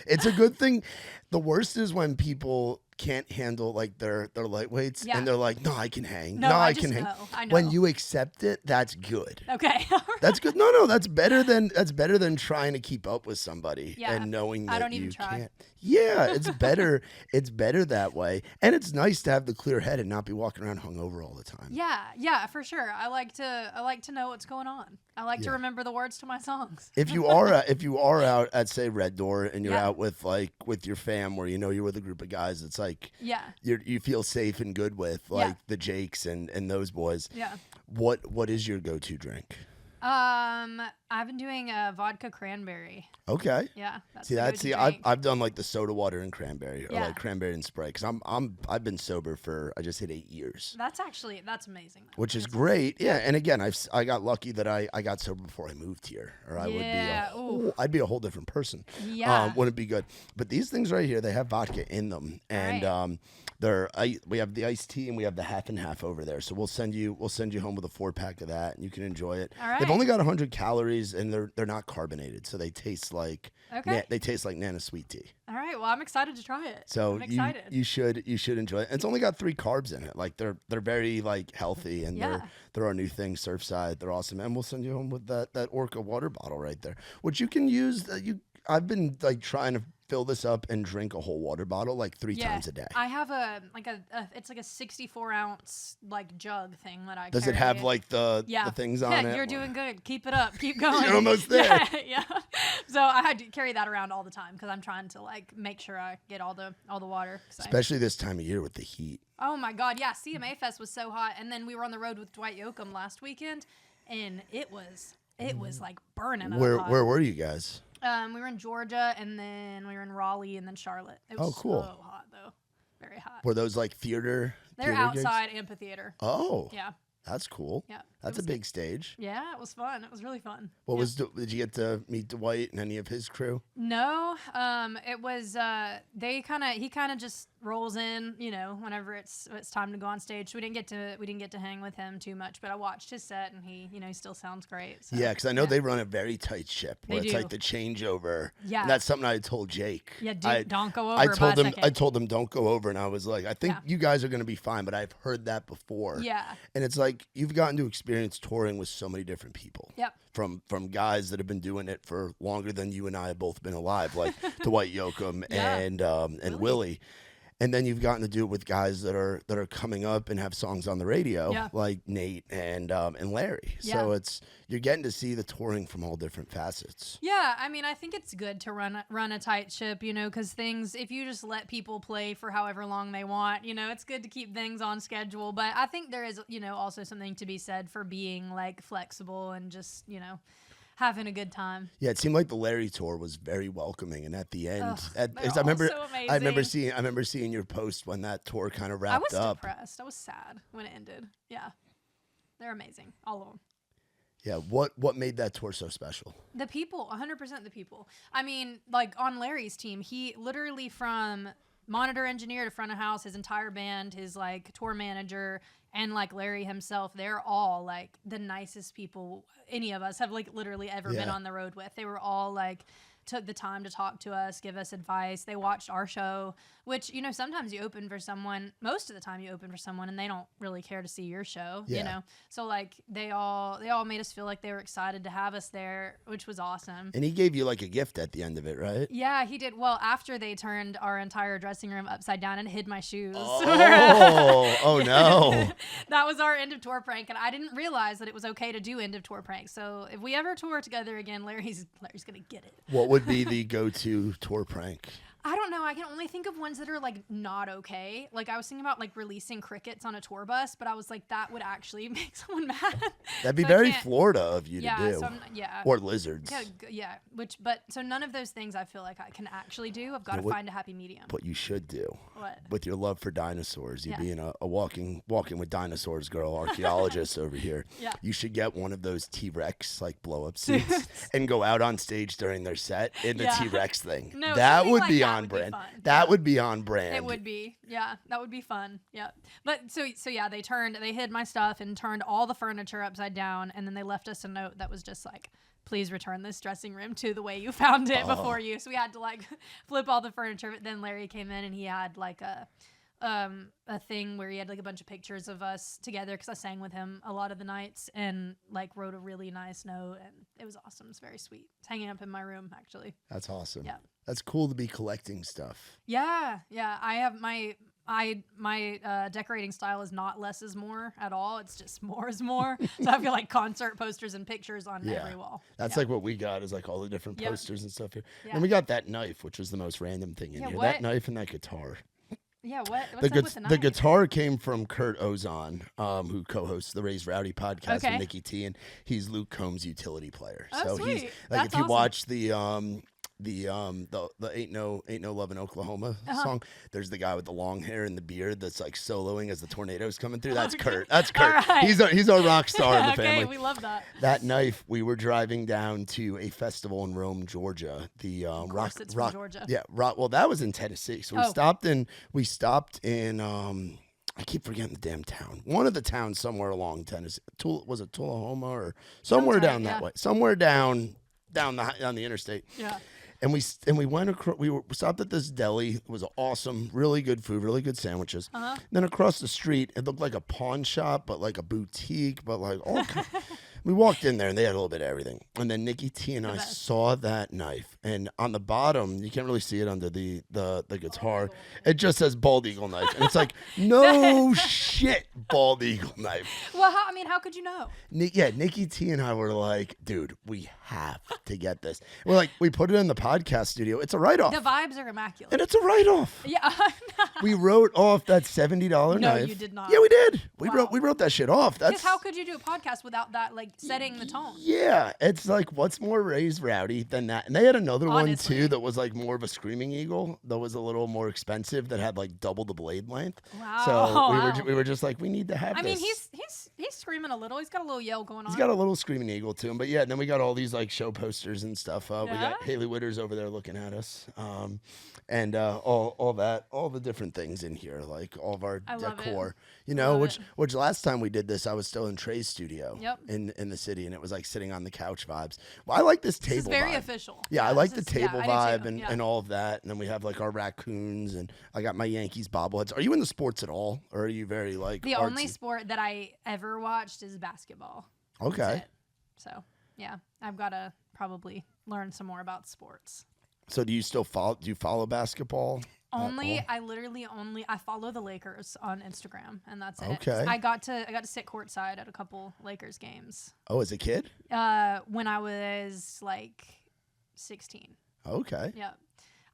It's a good thing. The worst is when people can't handle like their lightweights and they're like, no, I can hang. No, I can hang. I know. When you accept it, that's good. Okay. That's good. No, that's better than trying to keep up with somebody and knowing that I don't you even try. can't. Yeah, it's better. It's better that way, and it's nice to have the clear head and not be walking around hungover all the time. Yeah, for sure. I like to know what's going on. I like to remember the words to my songs. If you are out at say Red Door and you're out with your fam where you know you're with a group of guys, it's like you feel safe and good with the Jakes and those boys. Yeah. What is your go-to drink? I've been doing a vodka cranberry. Okay. Yeah. I've done like the soda water and cranberry or like cranberry and Sprite because I've been sober for I just hit 8 years. That's amazing. Which is great. Yeah. And again, I got lucky that I got sober before I moved here, or I'd be a whole different person. Yeah. Wouldn't be good. But these things right here, they have vodka in them, and we have the iced tea and we have the half and half over there. So we'll send you home with a 4-pack of that, and you can enjoy it. All right. They've only got 100 calories, and they're not carbonated, so they taste like Nana sweet tea. All right. Well, I'm excited to try it. So I'm excited. You should enjoy it. And it's only got 3 carbs in it. Like they're very like healthy, and they're our new thing, Surfside. They're awesome, and we'll send you home with that Orca water bottle right there, which you can use. I've been like trying to fill this up and drink a whole water bottle like 3 times a day. I have it's like a 64-ounce like jug thing that I Does carry. it have like the things on it? Yeah, you're doing good. Keep it up. Keep going. You're almost there. Yeah. So I had to carry that around all the time because I'm trying to like make sure I get all the water. Especially this time of year with the heat. Oh my God, yeah. CMA Fest was so hot, and then we were on the road with Dwight Yoakam last weekend, and it was like burning. Where were you guys? We were in Georgia, and then we were in Raleigh, and then Charlotte. It was cool. So hot, though. Very hot. Were those like theater? They're outside amphitheater. Oh. Yeah. That's cool. Yeah. That's a big stage. Yeah, it was fun. It was really fun. Did you get to meet Dwight and any of his crew? No. It was he kind of just rolls in, whenever it's time to go on stage. So we didn't get to hang with him too much, but I watched his set, and he still sounds great. So, yeah, because I know they run a very tight ship where they it's do. like the changeover. Yeah. And that's something I told Jake. Yeah, dude, don't go over. I told him don't go over, and I was like, I think you guys are going to be fine, but I've heard that before. Yeah. And it's like you've gotten to experience touring with so many different people. Yep. From guys that have been doing it for longer than you and I have both been alive, like Dwight Yoakam and Willie. And then you've gotten to do it with guys that are coming up and have songs on the radio, like Nate and Larry. Yeah. So you're getting to see the touring from all different facets. Yeah, I mean, I think it's good to run a tight ship, because if you just let people play for however long they want, it's good to keep things on schedule. But I think there is, also something to be said for being like flexible and just, having a good time. Yeah, it seemed like the Larry tour was very welcoming, and at the end, so amazing. I remember seeing your post when that tour kind of wrapped up. I was depressed. I was sad when it ended. Yeah, they're amazing, all of them. Yeah, what made that tour so special? The people, 100% the people. I mean, like on Larry's team, he literally from monitor engineer to front of house, his entire band, his like tour manager, and like Larry himself, they're all like the nicest people any of us have like literally ever been on the road with. They were all like took the time to talk to us, give us advice. They watched our show, which, you know, sometimes you open for someone, most of the time you open for someone and they don't really care to see your show, you know? So like they all made us feel like they were excited to have us there, which was awesome. And he gave you like a gift at the end of it, right? Yeah, he did. Well, after they turned our entire dressing room upside down and hid my shoes. Oh no. That was our end of tour prank, and I didn't realize that it was okay to do end of tour pranks. So if we ever tour together again, Larry's gonna get it. What would be the go-to tour prank? I don't know. I can only think of ones that are like not okay. Like I was thinking about like releasing crickets on a tour bus, but I was like, that would actually make someone mad. That'd be very Florida of you to do. So or lizards. Yeah. So none of those things I feel like I can actually do. I've got to find a happy medium. What you should do. What? With your love for dinosaurs, you being a walking with dinosaurs girl, archaeologist over here. Yeah. You should get one of those T-Rex like blow up suits and go out on stage during their set in the T-Rex thing. No, that would like be that on would brand. Be fun. That would be on brand. It would be. Yeah, that would be fun. Yeah. But so yeah, they hid my stuff and turned all the furniture upside down, and then they left us a note that was just like, please return this dressing room to the way you found it before you. So we had to like flip all the furniture. But then Larry came in and he had like a thing where he had like a bunch of pictures of us together because I sang with him a lot of the nights, and like wrote a really nice note, and it was awesome. It's very sweet. It's hanging up in my room actually. That's awesome. Yeah. That's cool to be collecting stuff. Yeah. I have my decorating style is not less is more at all. It's just more is more. So I feel like concert posters and pictures on every wall. That's like what we got is like all the different posters and stuff here. Yeah. And we got that knife, which was the most random thing in here. That knife and that guitar. Yeah, what's up with the knife? The guitar came from Kurt Ozon, who co-hosts the Raise Rowdy podcast with Nikki T, and he's Luke Combs' utility player. Oh, so sweet. he's like, That's if you awesome. watch the Ain't No Love in Oklahoma song, there's the guy with the long hair and the beard that's like soloing as the tornado's coming through. That's Kurt. That's Kurt. Right. He's our rock star in the family. Okay, we love that. That knife, we were driving down to a festival in Rome, Georgia. The of course it's from Georgia. Yeah, well, that was in Tennessee. So we stopped in I keep forgetting the damn town. One of the towns somewhere along Tennessee. Was it Tullahoma or somewhere down that way? Somewhere down the interstate. Yeah. And we went across. We stopped at this deli. It was awesome, really good food, really good sandwiches. Then across the street, it looked like a pawn shop, but like a boutique, but like all. We walked in there and they had a little bit of everything. And then Nikki T and I saw that knife, and on the bottom, you can't really see it under the guitar. It just says bald eagle knife, and it's like no shit, bald eagle knife. Well, how could you know? Nikki T and I were like, dude, we have to get this. We're like, we put it in the podcast studio. It's a write-off. The vibes are immaculate. And it's a write-off. Yeah. We wrote off that $70 knife. No, you did not. Yeah, we did. We wrote that shit off. Because how could you do a podcast without that, like, setting the tone? Yeah. It's like, what's more Raised Rowdy than that? And they had another one, too, that was, like, more of a Screaming Eagle. That was a little more expensive, that had, like, double the blade length. Wow. So we were just like, we need to have this. I mean, he's screaming a little. He's got a little yell going on. He's got a little Screaming Eagle to him. But, yeah, and then we got all these, like, show posters and stuff. We got Haley Witters over there looking at us. And all the different things in here, like all of our decor, you know, which last time we did this, I was still in Trey's studio in the city, and it was like sitting on the couch vibes. Well, I like this table. This is very vibe. official. Yeah, I like the table vibe and all of that. And then we have like our raccoons, and I got my Yankees bobbleheads. Are you into sports at all, or are you very like the artsy? only sport that I ever watched is basketball. Okay. So yeah, I've got to probably learn some more about sports. So do you still follow basketball? I follow the Lakers on Instagram, and that's it. Okay. I got to sit courtside at a couple Lakers games. Oh, as a kid? When I was like 16. Okay. Yeah.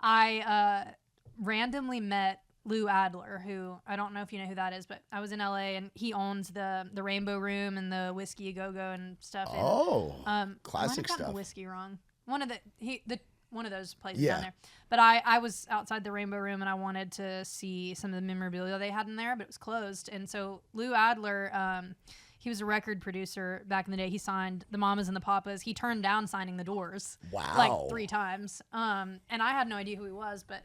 I randomly met Lou Adler, who I don't know if you know who that is, but I was in LA and he owns the Rainbow Room and the Whiskey A Go Go and stuff. Oh, and, classic stuff. I got the whiskey wrong. One of those places down there. But I was outside the Rainbow Room and I wanted to see some of the memorabilia they had in there, but it was closed. And so Lou Adler, he was a record producer back in the day. He signed the Mamas and the Papas. He turned down signing the Doors. Wow. Like 3 times. And I had no idea who he was, but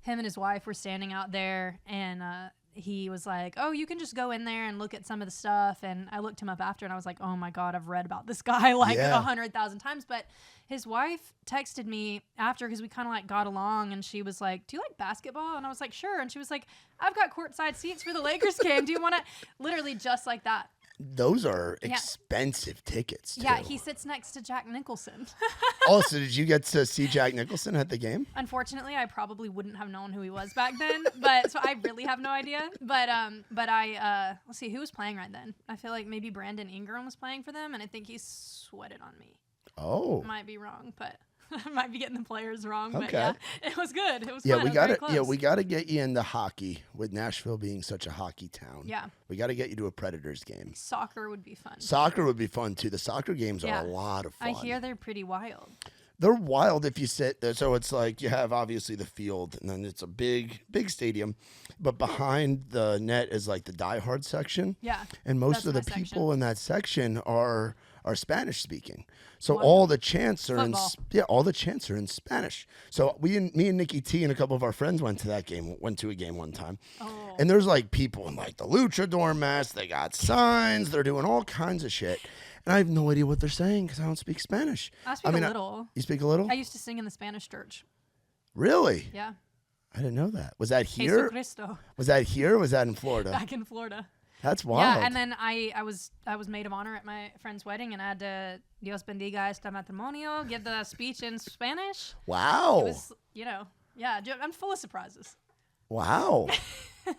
him and his wife were standing out there, and he was like, oh, you can just go in there and look at some of the stuff. And I looked him up after and I was like, oh my God, I've read about this guy like 100,000 times. But his wife texted me after because we kind of like got along and she was like, do you like basketball? And I was like, sure. And she was like, I've got courtside seats for the Lakers game. Do you want to? Literally just like that. Those are expensive tickets, too. Yeah, he sits next to Jack Nicholson. Oh, so did you get to see Jack Nicholson at the game? Unfortunately, I probably wouldn't have known who he was back then, but so I really have no idea. But I let's see who was playing right then. I feel like maybe Brandon Ingram was playing for them, and I think he sweated on me. Oh, might be wrong, but I might be getting the players wrong. Okay. But yeah, it was good. It was yeah, fun. we got to get you into hockey with Nashville being such a hockey town. Yeah, we got to get you to a Predators game. Soccer would be fun. Soccer would be fun too. The soccer games are a lot of fun. I hear they're pretty wild. They're wild if you sit there. So it's like you have obviously the field, and then it's a big stadium, but behind the net is like the diehard section. Yeah, and most of the people in that section are Spanish speaking. So all the chants are all the chants are in Spanish. So me and Nikki T and a couple of our friends went to a game one time. Oh. And there's like people in like the luchador mask, they got signs, they're doing all kinds of shit. And I have no idea what they're saying because I don't speak Spanish. I speak a little. You speak a little? I used to sing in the Spanish church. Really? Yeah. I didn't know that. Was that here? Jesucristo. Was that here or was that in Florida? Back in Florida. That's wild. Yeah, and then I was maid of honor at my friend's wedding, and I had to Dios bendiga este matrimonio, give the speech in Spanish. Wow. It was, I'm full of surprises. Wow.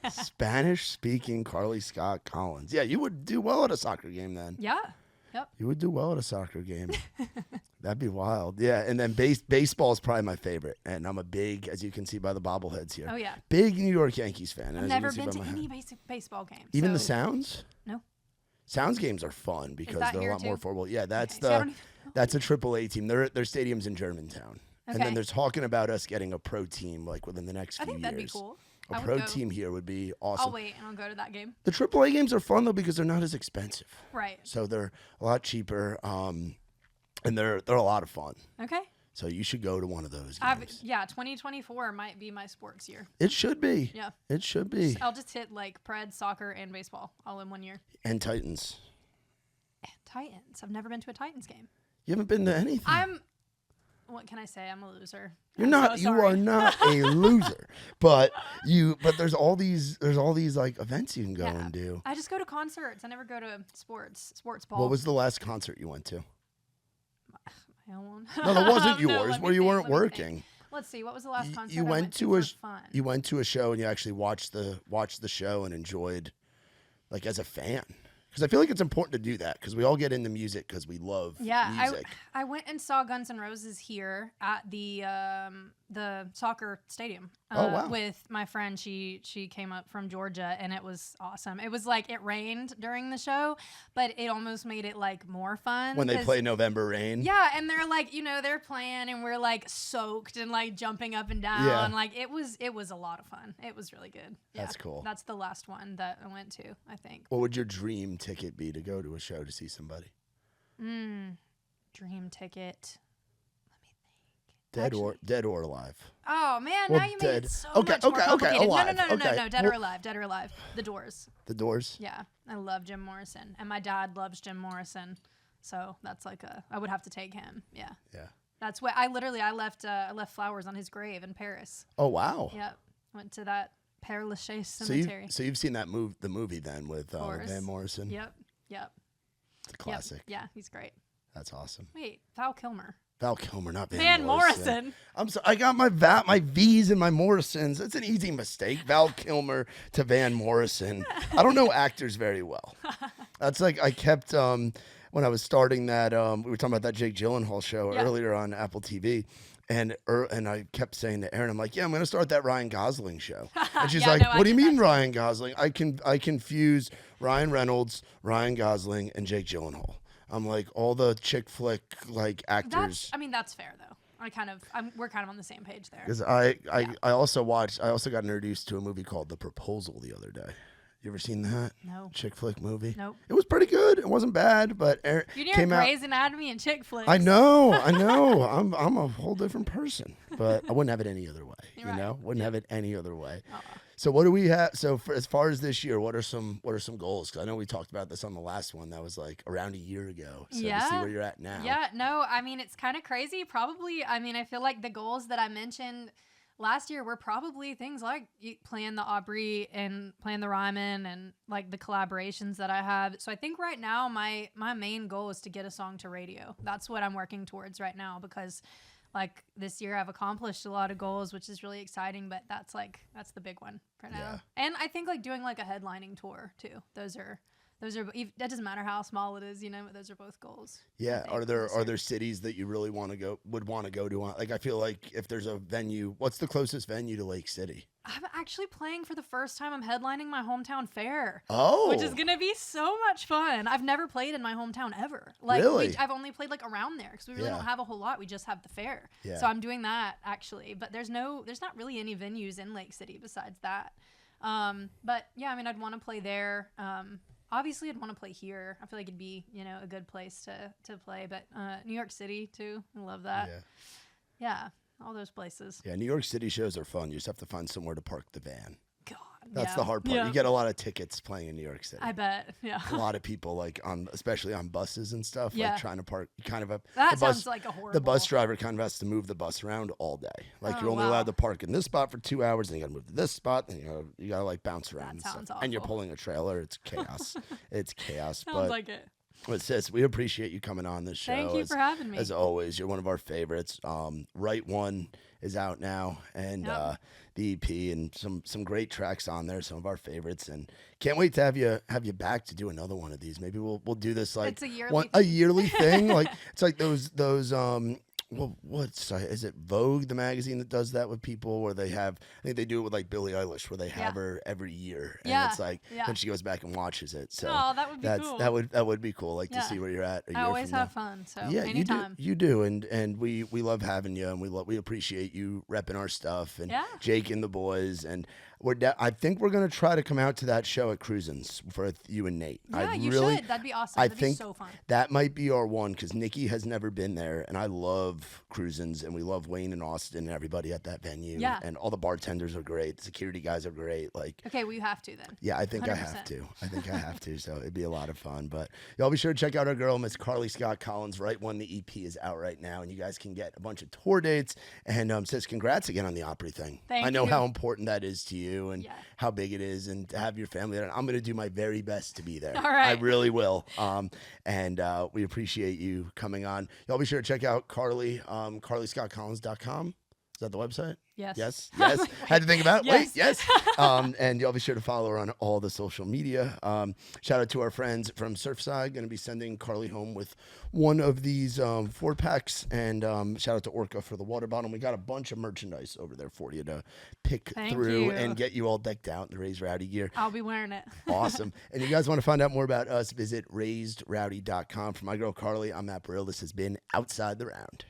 Spanish-speaking Karley Scott Collins. Yeah, you would do well at a soccer game then. Yeah. Yep. You would do well at a soccer game. That'd be wild. Yeah, and then baseball is probably my favorite. And I'm a big, as you can see by the bobbleheads here. Oh, yeah. Big New York Yankees fan. I've never been to any baseball game. Even the Sounds? No. Sounds games are fun because they're a lot more affordable. Yeah, that's that's a AAA team. Their stadium's in Germantown. Okay. And then they're talking about us getting a pro team like within the next few years. I think that'd be cool. A pro team here would be awesome. I'll wait and I'll go to that game. The AAA games are fun though because they're not as expensive. Right. So they're a lot cheaper, and they're a lot of fun. Okay. So you should go to one of those games. 2024 might be my sports year. It should be. Yeah. It should be. I'll just hit like Pred, soccer, and baseball all in one year. And Titans. Titans. I've never been to a Titans game. You haven't been to anything. What can I say? I'm a loser. You're not. So you are not a loser. But there's all these like events you can go and do. I just go to concerts. I never go to sports ball. What was the last concert you went to? My own one. No, that wasn't yours. Where you weren't working. Let's see. What was the last concert you went to? You went to a show and you actually watched the show and enjoyed, like as a fan. Because I feel like it's important to do that because we all get into music because we love music. I went and saw Guns N' Roses here at the soccer stadium with my friend. She came up from Georgia and it was awesome. It was like it rained during the show, but it almost made it like more fun. When they play November Rain. Yeah, and they're like, they're playing and we're like soaked and like jumping up and down. Yeah. Like it was a lot of fun. It was really good. Yeah, that's cool. That's the last one that I went to, I think. What would your dream ticket be to go to a show to see somebody? Dream ticket. Dead or alive. Oh man, now you made it so much more complicated. Alive. No, dead or alive. The Doors. The Doors? Yeah. I love Jim Morrison. And my dad loves Jim Morrison. So that's like I would have to take him. Yeah. Yeah. That's what I left flowers on his grave in Paris. Oh wow. Yep. Went to that Père Lachaise cemetery. So you've seen the movie then with Van Morrison? Yep. It's a classic. Yep. Yeah, he's great. That's awesome. Wait, Val Kilmer, not Van Morrison. I'm sorry, I got my V's and my Morrisons. It's an easy mistake. Val Kilmer to Van Morrison. I don't know actors very well. That's like I kept when I was starting that we were talking about that Jake Gyllenhaal show earlier on Apple TV. And I kept saying to Erin, I'm like, I'm going to start that Ryan Gosling show. And she's what do you mean Ryan Gosling? I confuse Ryan Reynolds, Ryan Gosling, and Jake Gyllenhaal. I'm like all the chick flick like actors. That's fair though. We're kind of on the same page there. Because I also got introduced to a movie called The Proposal the other day. You ever seen that? No. Chick flick movie? Nope. It was pretty good. It wasn't bad, but you near Grey's Anatomy and chick flicks. I know. I'm a whole different person, but I wouldn't have it any other way. Wouldn't have it any other way. So what do we have? So as far as this year, what are some goals? Because I know we talked about this on the last one. That was like around a year ago. So to see where you're at now. Yeah, no, I mean, it's kind of crazy. Probably, I mean, I feel like the goals that I mentioned last year were probably things like playing the Opry and playing the Ryman and like the collaborations that I have. So I think right now my main goal is to get a song to radio. That's what I'm working towards right now, because like this year I've accomplished a lot of goals, which is really exciting, but that's the big one for now. Yeah. And I think like doing like a headlining tour too. Those are that doesn't matter how small it is, but those are both goals. Yeah. Are there cities that you really would want to go to? Like, I feel like if there's a venue, what's the closest venue to Lake City? I'm actually playing for the first time. I'm headlining my hometown fair. Oh. Which is going to be so much fun. I've never played in my hometown ever. Like, really? I've only played like around there because we really don't have a whole lot. We just have the fair. Yeah. So I'm doing that actually. But there's not really any venues in Lake City besides that. But yeah, I mean, I'd want to play there. Obviously, I'd want to play here. I feel like it'd be, a good place to play. But New York City, too. I love that. Yeah, all those places. Yeah, New York City shows are fun. You just have to find somewhere to park the van. God, That's the hard part. Yeah. You get a lot of tickets playing in New York City. I bet, yeah. A lot of people, like, especially on buses and stuff, like trying to park. That sounds like a horrible. The bus driver kind of has to move the bus around all day. Like, you're only allowed to park in this spot for 2 hours, and you got to move to this spot, and you got to like bounce around. That sounds awful. And you're pulling a trailer. It's chaos. It's chaos. Sounds like it. But sis, we appreciate you coming on this show. Thank you for having me. As always, you're one of our favorites. Right One is out now, and the EP and some great tracks on there, some of our favorites, and can't wait to have you back to do another one of these. Maybe we'll do this like it's a yearly thing. Like it's like those is it Vogue, the magazine that does that with people, where I think they do it with like Billie Eilish, where they have her every year, and it's like then she goes back and watches it. So that would be cool. That would be cool, like to see where you're at. I always have fun, so anytime. You do, and we love having you, and we appreciate you repping our stuff, and Jake and the boys, and I think we're gonna try to come out to that show at Cruisin's for you and Nate. Yeah, you should. That'd be awesome. That'd be so fun. That might be our one, because Nikki has never been there, and I love Cruisin's, and we love Wayne and Austin and everybody at that venue. Yeah. And all the bartenders are great. The security guys are great. Like, okay, well, you have to then. Yeah, I think 100%. I have to. So it'd be a lot of fun. But y'all be sure to check out our girl, Miss Karley Scott Collins. Right One, the EP is out right now, and you guys can get a bunch of tour dates. And sis, congrats again on the Opry thing. Thank you. I know how important that is to you, and how big it is, and to have your family there. I'm going to do my very best to be there. All right. I really will. And we appreciate you coming on. Y'all be sure to check out Karley, KarleyScottCollins.com. Is that the website? Yes. Had to think about it. Yes. Wait, yes. And y'all be sure to follow her on all the social media. Shout out to our friends from Surfside. Going to be sending Karley home with one of these 4-packs. And shout out to Orca for the water bottle. We got a bunch of merchandise over there for you to pick through and get you all decked out in the Raised Rowdy gear. I'll be wearing it. Awesome. And you guys want to find out more about us, visit raisedrowdy.com. For my girl Karley, I'm Matt Burrill. This has been Outside the Round.